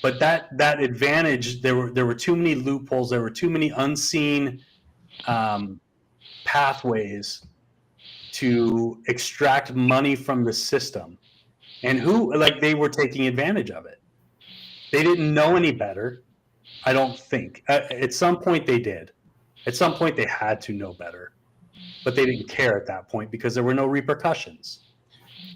But that advantage, there were too many loopholes. There were too many unseen pathways to extract money from the system, and they were taking advantage of it. They didn't know any better, I don't think. At some point they did. At some point they had to know better, but they didn't care at that point because there were no repercussions.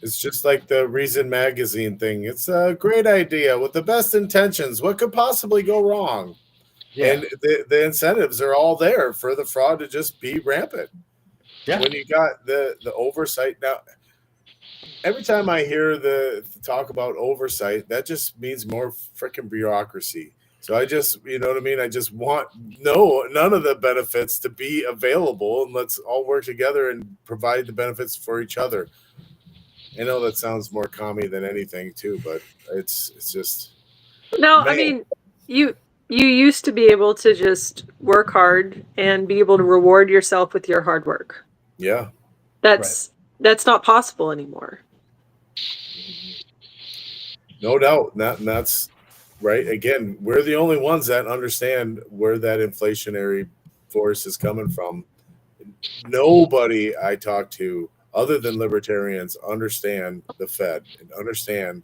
It's just like the Reason Magazine thing. It's a great idea with the best intentions. What could possibly go wrong? Yeah. And the incentives are all there for the fraud to just be rampant. Yeah. When you got the oversight. Now, every time I hear the talk about oversight, that just means more freaking bureaucracy. So I just, you know what I mean? I just want none of the benefits to be available, and let's all work together and provide the benefits for each other. I know that sounds more commie than anything too, but it's just No, I man, mean, you used to be able to just work hard and be able to reward yourself with your hard work. yeah. That's not possible anymore. No doubt. That's right. Again, we're the only ones that understand where that inflationary force is coming from. Nobody I talk to, other than libertarians, understand the Fed and understand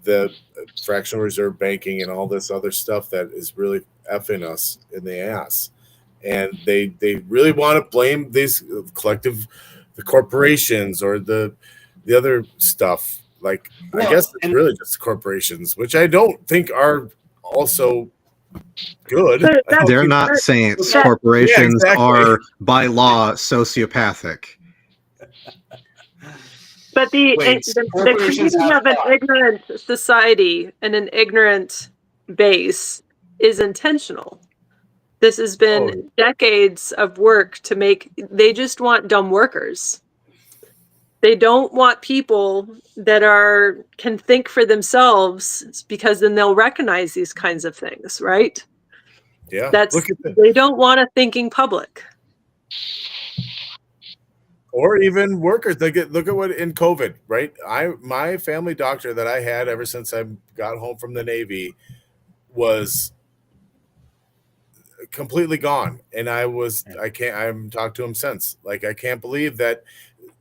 the fractional reserve banking and all this other stuff that is really effing us in the ass. And they really want to blame these the corporations or the other stuff. Like, I Well, guess it's and really just corporations, which I don't think are also good. But I don't They're think- not saints. that- Corporations Yeah, exactly. are by law sociopathic. But the corporations creating have of an thought. ignorant society and an ignorant base is intentional. This has been decades of work to make. They just want dumb workers. They don't want people that can think for themselves, because then they'll recognize these kinds of things, right? Yeah. That's Look at the, they don't want a thinking public. or even workers. Look at what in COVID, right? My family doctor that I had ever since I got home from the Navy was completely gone, and I haven't talked to him since. Like, I can't believe that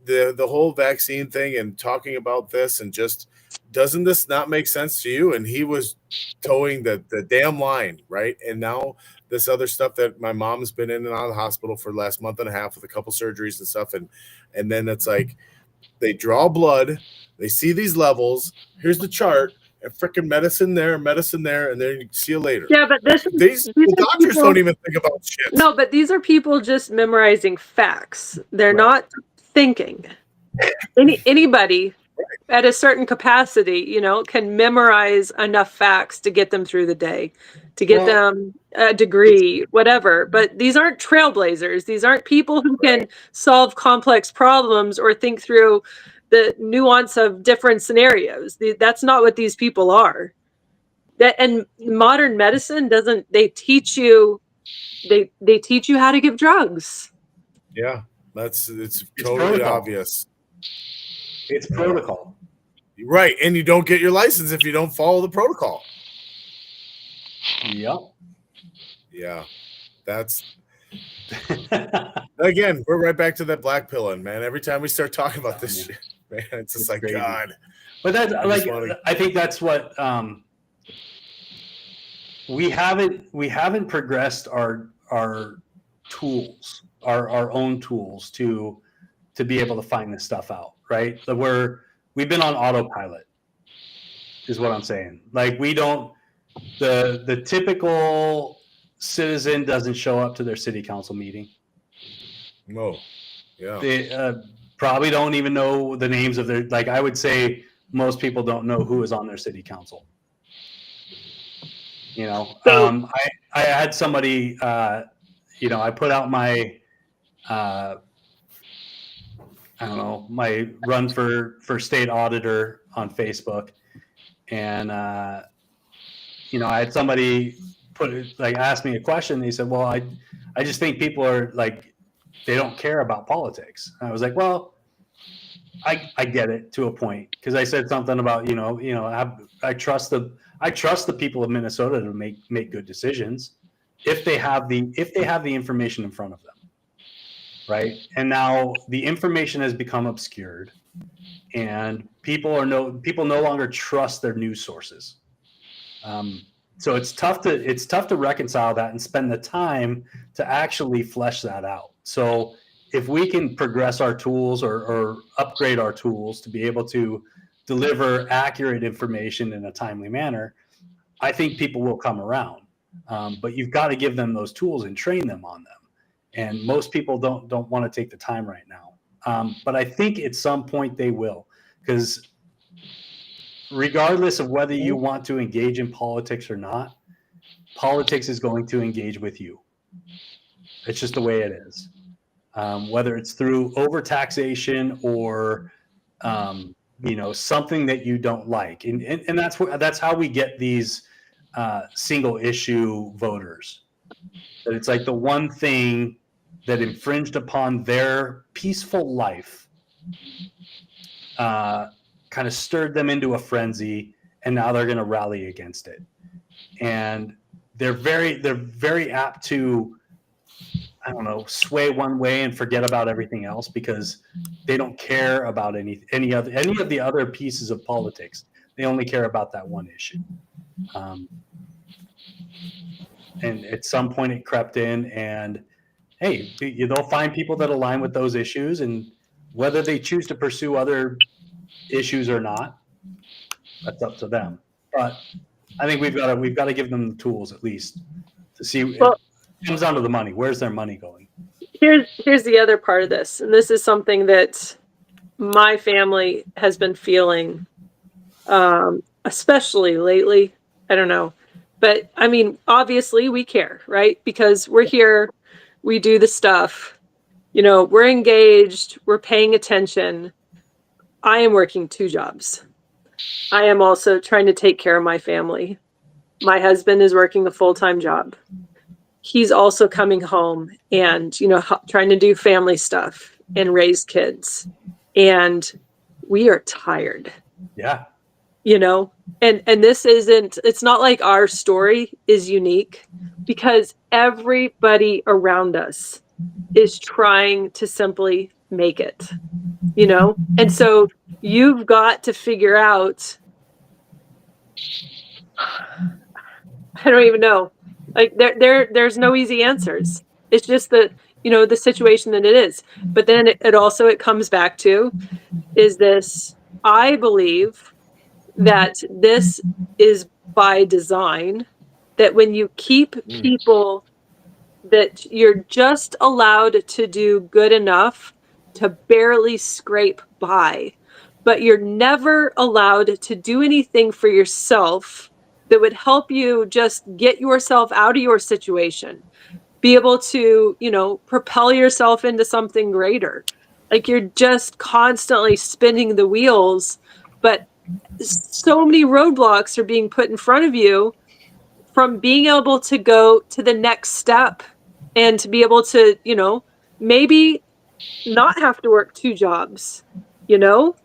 the whole vaccine thing and talking about this, and just, doesn't this not make sense to you? And he was towing the damn line, right? And now this other stuff that my mom's been in and out of the hospital for the last month and a half with a couple surgeries and stuff, and then it's like they draw blood, they see these levels, here's the chart, and freaking medicine there, and then see you later. Yeah, but The doctors don't even think about shit. No, but these are people just memorizing facts. They're not thinking. Anybody at a certain capacity, can memorize enough facts to get them through the day, to get them a degree, whatever. But these aren't trailblazers. These aren't people who can solve complex problems or think through the nuance of different scenarios. That's not what these people are. And modern medicine doesn't. They teach you how to give drugs. Yeah, it's totally protocol. obvious. It's protocol. Right, and you don't get your license if you don't follow the protocol. Yep. Yeah, that's again, we're right back to that black pilling, man. Every time we start talking about this shit, man, it's just like, crazy. God. But that's I like, just wanna- I think that's what we haven't progressed our tools, our own tools to be able to find this stuff out, right? So we've been on autopilot, is what I'm saying. Like, we don't, the typical citizen doesn't show up to their city council meeting. No. Yeah. They probably don't even know the names of their, like, I would say most people don't know who is on their city council. I had somebody, I put out my, my run for state auditor on Facebook, and I had somebody ask me a question. They said, "Well, I just think people are like, they don't care about politics." And I was like, "Well, I get it to a point, because I said something about I trust the people of Minnesota to make good decisions if they have the information in front of them, right?" And now the information has become obscured, and people no longer trust their news sources. So it's tough to reconcile that and spend the time to actually flesh that out. So if we can progress our tools or upgrade our tools to be able to deliver accurate information in a timely manner, I think people will come around. But you've got to give them those tools and train them on them. And most people don't want to take the time right now. But I think at some point they will, because regardless of whether you want to engage in politics or not, politics is going to engage with you. It's just the way it is. Whether it's through overtaxation or something that you don't like, and that's how we get these single issue voters. That it's like the one thing that infringed upon their peaceful life, kind of stirred them into a frenzy, and now they're going to rally against it. And they're very apt to, I don't know, sway one way and forget about everything else because they don't care about any of the other pieces of politics. They only care about that one issue. And at some point it crept in, and hey, they'll find people that align with those issues, and whether they choose to pursue other issues or not, that's up to them. But I think we've got to give them the tools at least to see. Well, it comes down to the money. Where's their money going? Here's the other part of this, and this is something that my family has been feeling, especially lately. I don't know. But I mean, obviously we care, right? Because we're here, we do the stuff, we're engaged, we're paying attention. I am working 2 jobs. I am also trying to take care of my family. My husband is working a full-time job. He's also coming home and, trying to do family stuff and raise kids. And we are tired. Yeah. And this it's not like our story is unique, because everybody around us is trying to simply make it, and so you've got to figure out, I don't even know, like there's no easy answers. It's just that, the situation that it is. But then it also comes back to, is this, I believe that this is by design, that when you keep people, that you're just allowed to do good enough to barely scrape by, but you're never allowed to do anything for yourself that would help you just get yourself out of your situation, be able to, propel yourself into something greater. Like, you're just constantly spinning the wheels, but so many roadblocks are being put in front of you from being able to go to the next step and to be able to, maybe not have to work 2 jobs, but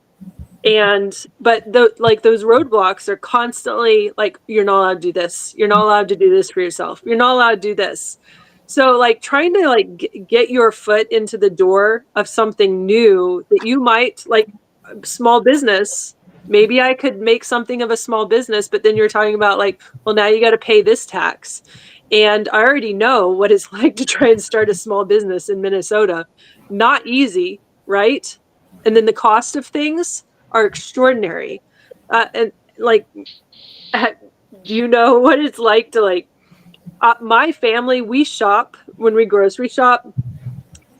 those roadblocks are constantly like, you're not allowed to do this. You're not allowed to do this for yourself. You're not allowed to do this. So trying to get your foot into the door of something new that you might, like small business. Maybe I could make something of a small business, but then you're talking about well, now you got to pay this tax. And I already know what it's like to try and start a small business in Minnesota. Not easy, right? And then the cost of things are extraordinary. Do you know what it's like to my family, we shop when we grocery shop.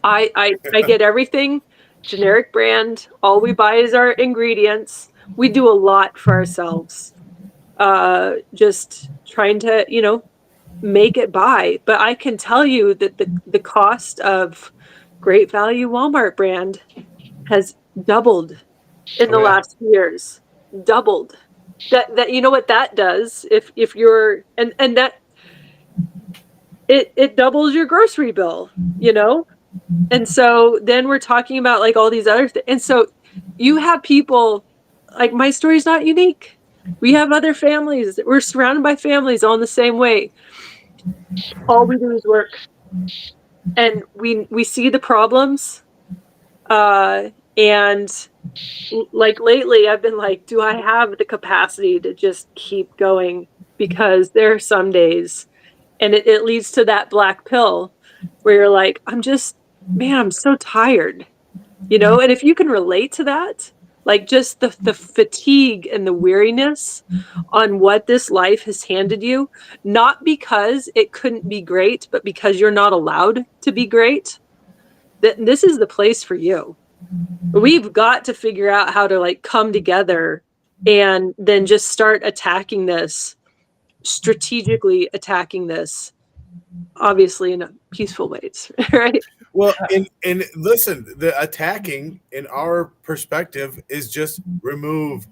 I get everything generic brand. All we buy is our ingredients. We do a lot for ourselves, just trying to, make it by. But I can tell you that the cost of Great Value Walmart brand has doubled in the last years. Doubled. That you know what that does if you're and that it doubles your grocery bill, And so then we're talking about all these other things. And so you have people, my story's not unique. We have other families. We're surrounded by families all in the same way. All we do is work. And we see the problems. And lately I've been do I have the capacity to just keep going? Because there are some days, and it leads to that black pill where you're I'm so tired, and if you can relate to that, just the fatigue and the weariness on what this life has handed you, not because it couldn't be great, but because you're not allowed to be great, that this is the place for you. We've got to figure out how to come together and then just start attacking this, strategically attacking this, obviously in a peaceful ways, right? Well, and listen, the attacking in our perspective is just remove,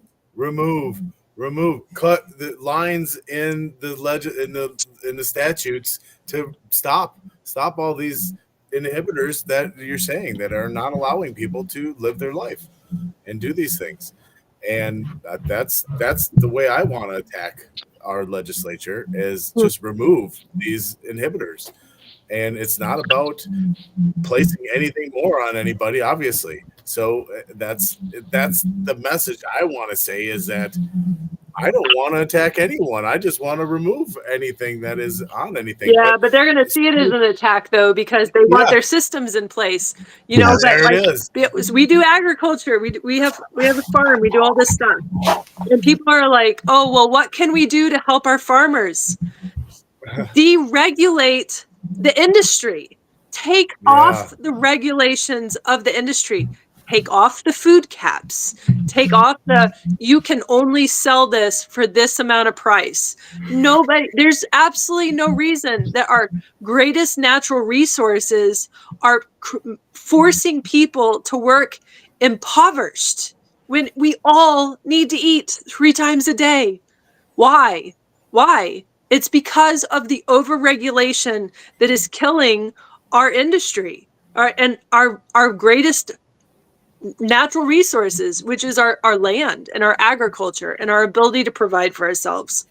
cut the lines in the in the statutes to stop all these inhibitors that you're saying that are not allowing people to live their life and do these things. And that's the way I want to attack our legislature, is just remove these inhibitors. And it's not about placing anything more on anybody, obviously. So that's the message I want to say, is that I don't want to attack anyone. I just want to remove anything that is on anything. Yeah, but they're going to see it as an attack, though, because they want their systems in place. You know, there but it is. we do agriculture. We have a farm. We do all this stuff, and people are like, "Oh, well, what can we do to help our farmers?" Deregulate the industry. Take off the regulations of the industry. Take off the food caps. Take off you can only sell this for this amount of price. There's absolutely no reason that our greatest natural resources are forcing people to work impoverished when we all need to eat 3 times a day. Why? It's because of the overregulation that is killing our industry, and our greatest natural resources, which is our land and our agriculture and our ability to provide for ourselves.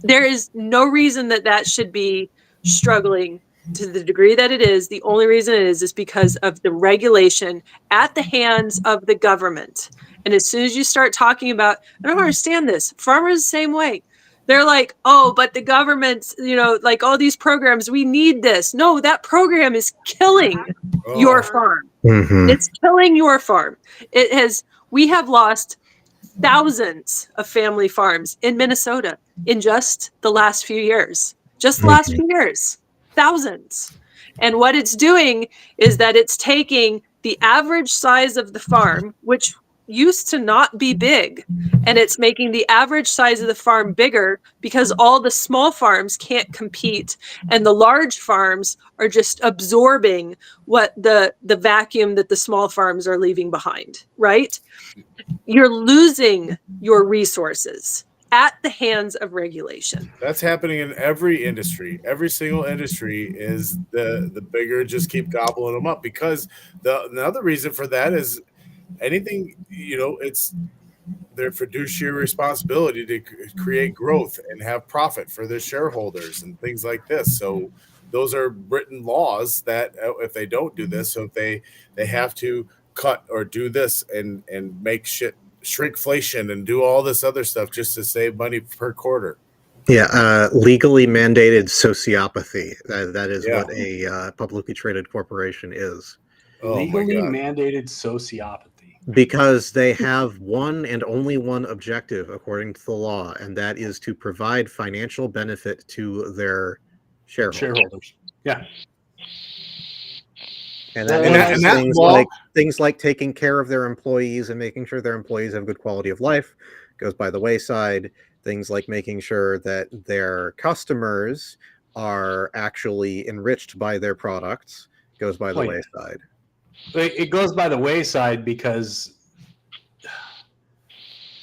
There is no reason that should be struggling to the degree that it is. The only reason it is because of the regulation at the hands of the government. And as soon as you start talking about, I don't understand this, farmers the same way. They're like, oh, but the government, like all these programs, we need this. No, that program is killing your farm. Mm-hmm. It's killing your farm. We have lost thousands of family farms in Minnesota in just the last few years. Thousands. And what it's doing is that it's taking the average size of the farm, which used to not be big, and it's making the average size of the farm bigger because all the small farms can't compete, and the large farms are just absorbing what the vacuum that the small farms are leaving behind, right? You're losing your resources at the hands of regulation. That's happening in every industry. Every single industry is the bigger just keep gobbling them up, because another reason for that is anything, it's their fiduciary responsibility to create growth and have profit for their shareholders and things like this. So those are written laws that if they don't do this, so if they have to cut or do this and make shrinkflation and do all this other stuff just to save money per quarter. Yeah, legally mandated sociopathy. That is what a publicly traded corporation is. Legally mandated sociopathy. Because they have one and only one objective, according to the law, and that is to provide financial benefit to their shareholders. Yeah. And that things like taking care of their employees and making sure their employees have good quality of life goes by the wayside. Things like making sure that their customers are actually enriched by their products goes by the wayside. It goes by the wayside because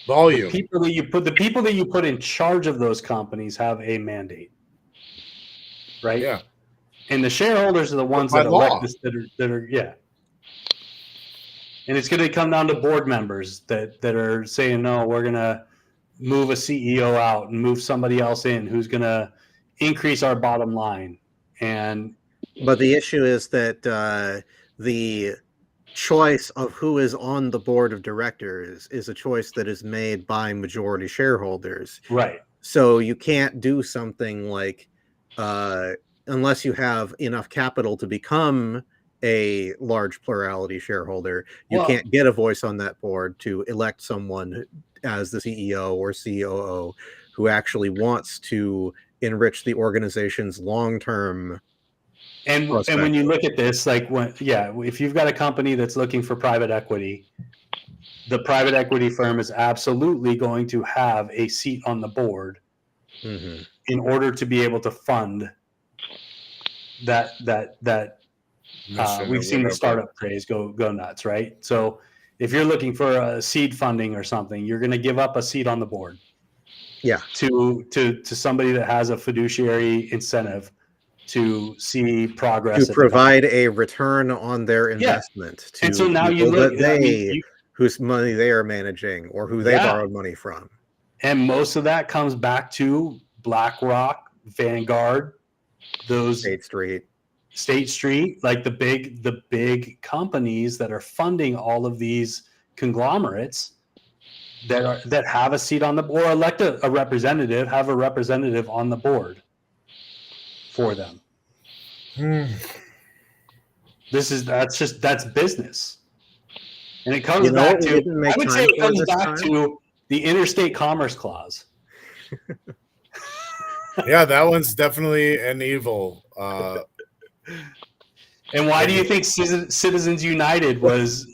volume. The people that you put in charge of those companies have a mandate, right? Yeah. And the shareholders are the ones that elect this, that are. And it's going to come down to board members that are saying, no, we're going to move a CEO out and move somebody else in who's going to increase our bottom line. But the issue is that the choice of who is on the board of directors is a choice that is made by majority shareholders. Right. So you can't do something like, unless you have enough capital to become a large plurality shareholder, you can't get a voice on that board to elect someone as the CEO or COO who actually wants to enrich the organization's long-term. And when you look at this, if you've got a company that's looking for private equity, the private equity firm is absolutely going to have a seat on the board in order to be able to fund that Mission or We've seen the whatever. startup craze go nuts, right? So if you're looking for a seed funding or something, you're going to give up a seat on the board. Yeah. To somebody that has a fiduciary incentive to see progress. To provide a return on their investment to and so now you people look, that whose money they are managing or who they borrowed money from. And most of that comes back to BlackRock, Vanguard, those State Street, like the big companies that are funding all of these conglomerates that have a seat on the board, or elect a representative, have a representative on the board for them. That's business. And it comes back to, I would say it comes back to the Interstate Commerce Clause. Yeah, that one's definitely an evil. And why do you think Citizens United was,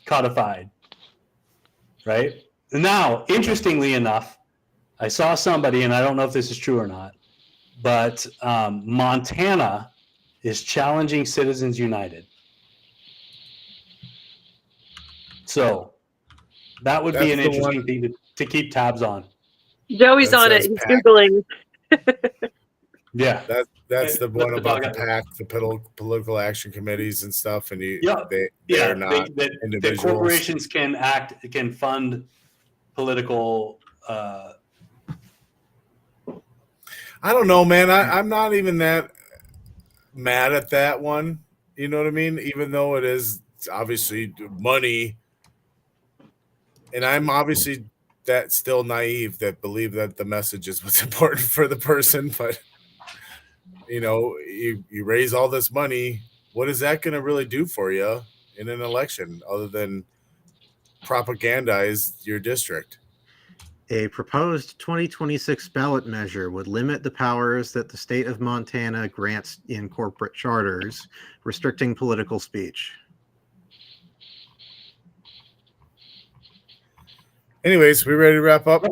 codified? Right? Now, interestingly enough, I saw somebody, and I don't know if this is true or not, but Montana is challenging Citizens United. So that would be an interesting thing to keep tabs on. Joey's on it. He's Googling. Yeah. That's the one about the PAC, the political action committees and stuff, and they're not individuals. The corporations can fund political. I don't know, man. I'm not even that mad at that one. You know what I mean? Even though it's obviously money, and I'm obviously that still naive that believe that the message is what's important for the person, but. You raise all this money. What is that going to really do for you in an election other than propagandize your district? A proposed 2026 ballot measure would limit the powers that the state of Montana grants in corporate charters, restricting political speech. Anyways, we ready to wrap up?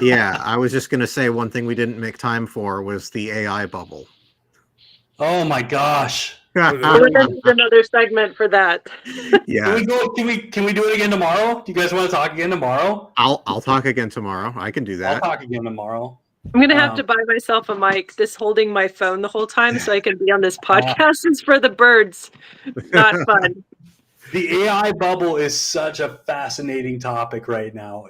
Yeah, I was just going to say one thing we didn't make time for was the AI bubble. Oh my gosh. Another segment for that. Yeah. Can we do it again tomorrow? Do you guys want to talk again tomorrow? I'll talk again tomorrow. I can do that. I'll talk again tomorrow. I'm going to have to buy myself a mic. This holding my phone the whole time so I can be on this podcast is for the birds. Not fun. The AI bubble is such a fascinating topic right now.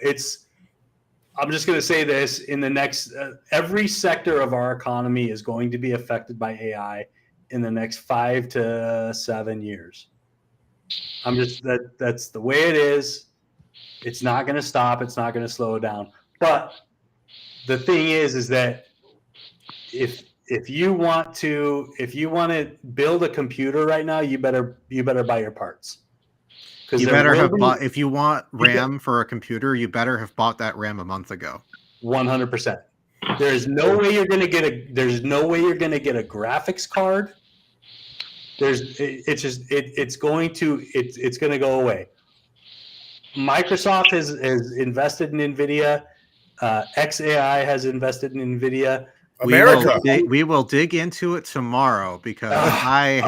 I'm just going to say this, in the next, every sector of our economy is going to be affected by AI in the next 5 to 7 years. That's the way it is. It's not going to stop. It's not going to slow down. But the thing is that if you want to build a computer right now, you better buy your parts. You better have bought, if you want RAM for a computer, you better have bought that RAM a month ago. 100%. There's no way you're going to get a graphics card. It's going to go away. Microsoft has invested in NVIDIA. XAI has invested in NVIDIA. We will dig into it tomorrow because I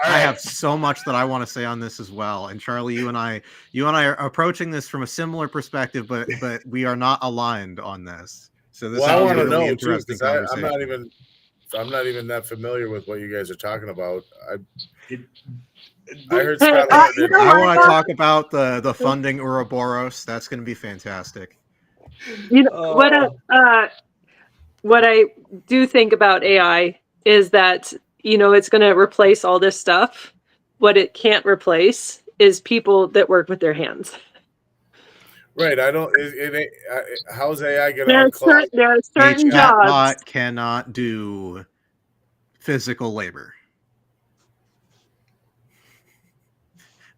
have so much that I want to say on this as well. And Charlie, you and I are approaching this from a similar perspective, but we are not aligned on this. So this I want to really know too, interesting because I'm not even that familiar with what you guys are talking about. I heard Scott. I want to talk about the funding Ouroboros. That's going to be fantastic. What I do think about AI is that, it's going to replace all this stuff. What it can't replace is people that work with their hands. Right. I don't. How's AI going to? There are certain a jobs. chatbot cannot do physical labor.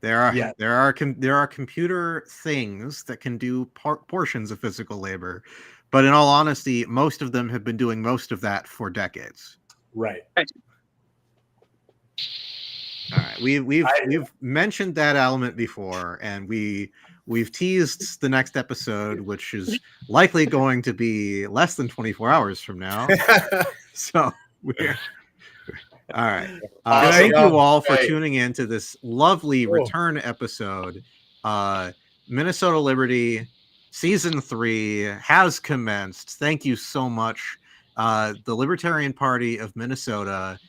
There are computer things that can do portions of physical labor, but in all honesty, most of them have been doing most of that for decades. Right. All right. We've mentioned that element before, and we've teased the next episode, which is likely going to be less than 24 hours from now. So All right. Awesome. Thank you all for Great. tuning in to this lovely Cool. return episode. Minnesota Liberty Season 3 has commenced. Thank you so much. The Libertarian Party of Minnesota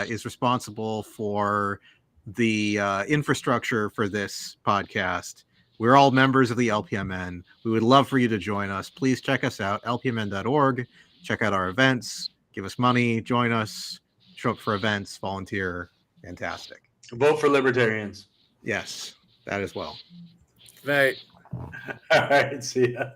is responsible for the infrastructure for this podcast. We're all members of the LPMN. We would love for you to join us. Please check us out, lpmn.org. Check out our events. Give us money. Join us. Show up for events. Volunteer. Fantastic. Vote for libertarians. Yes, that as well. Night. All right. See ya.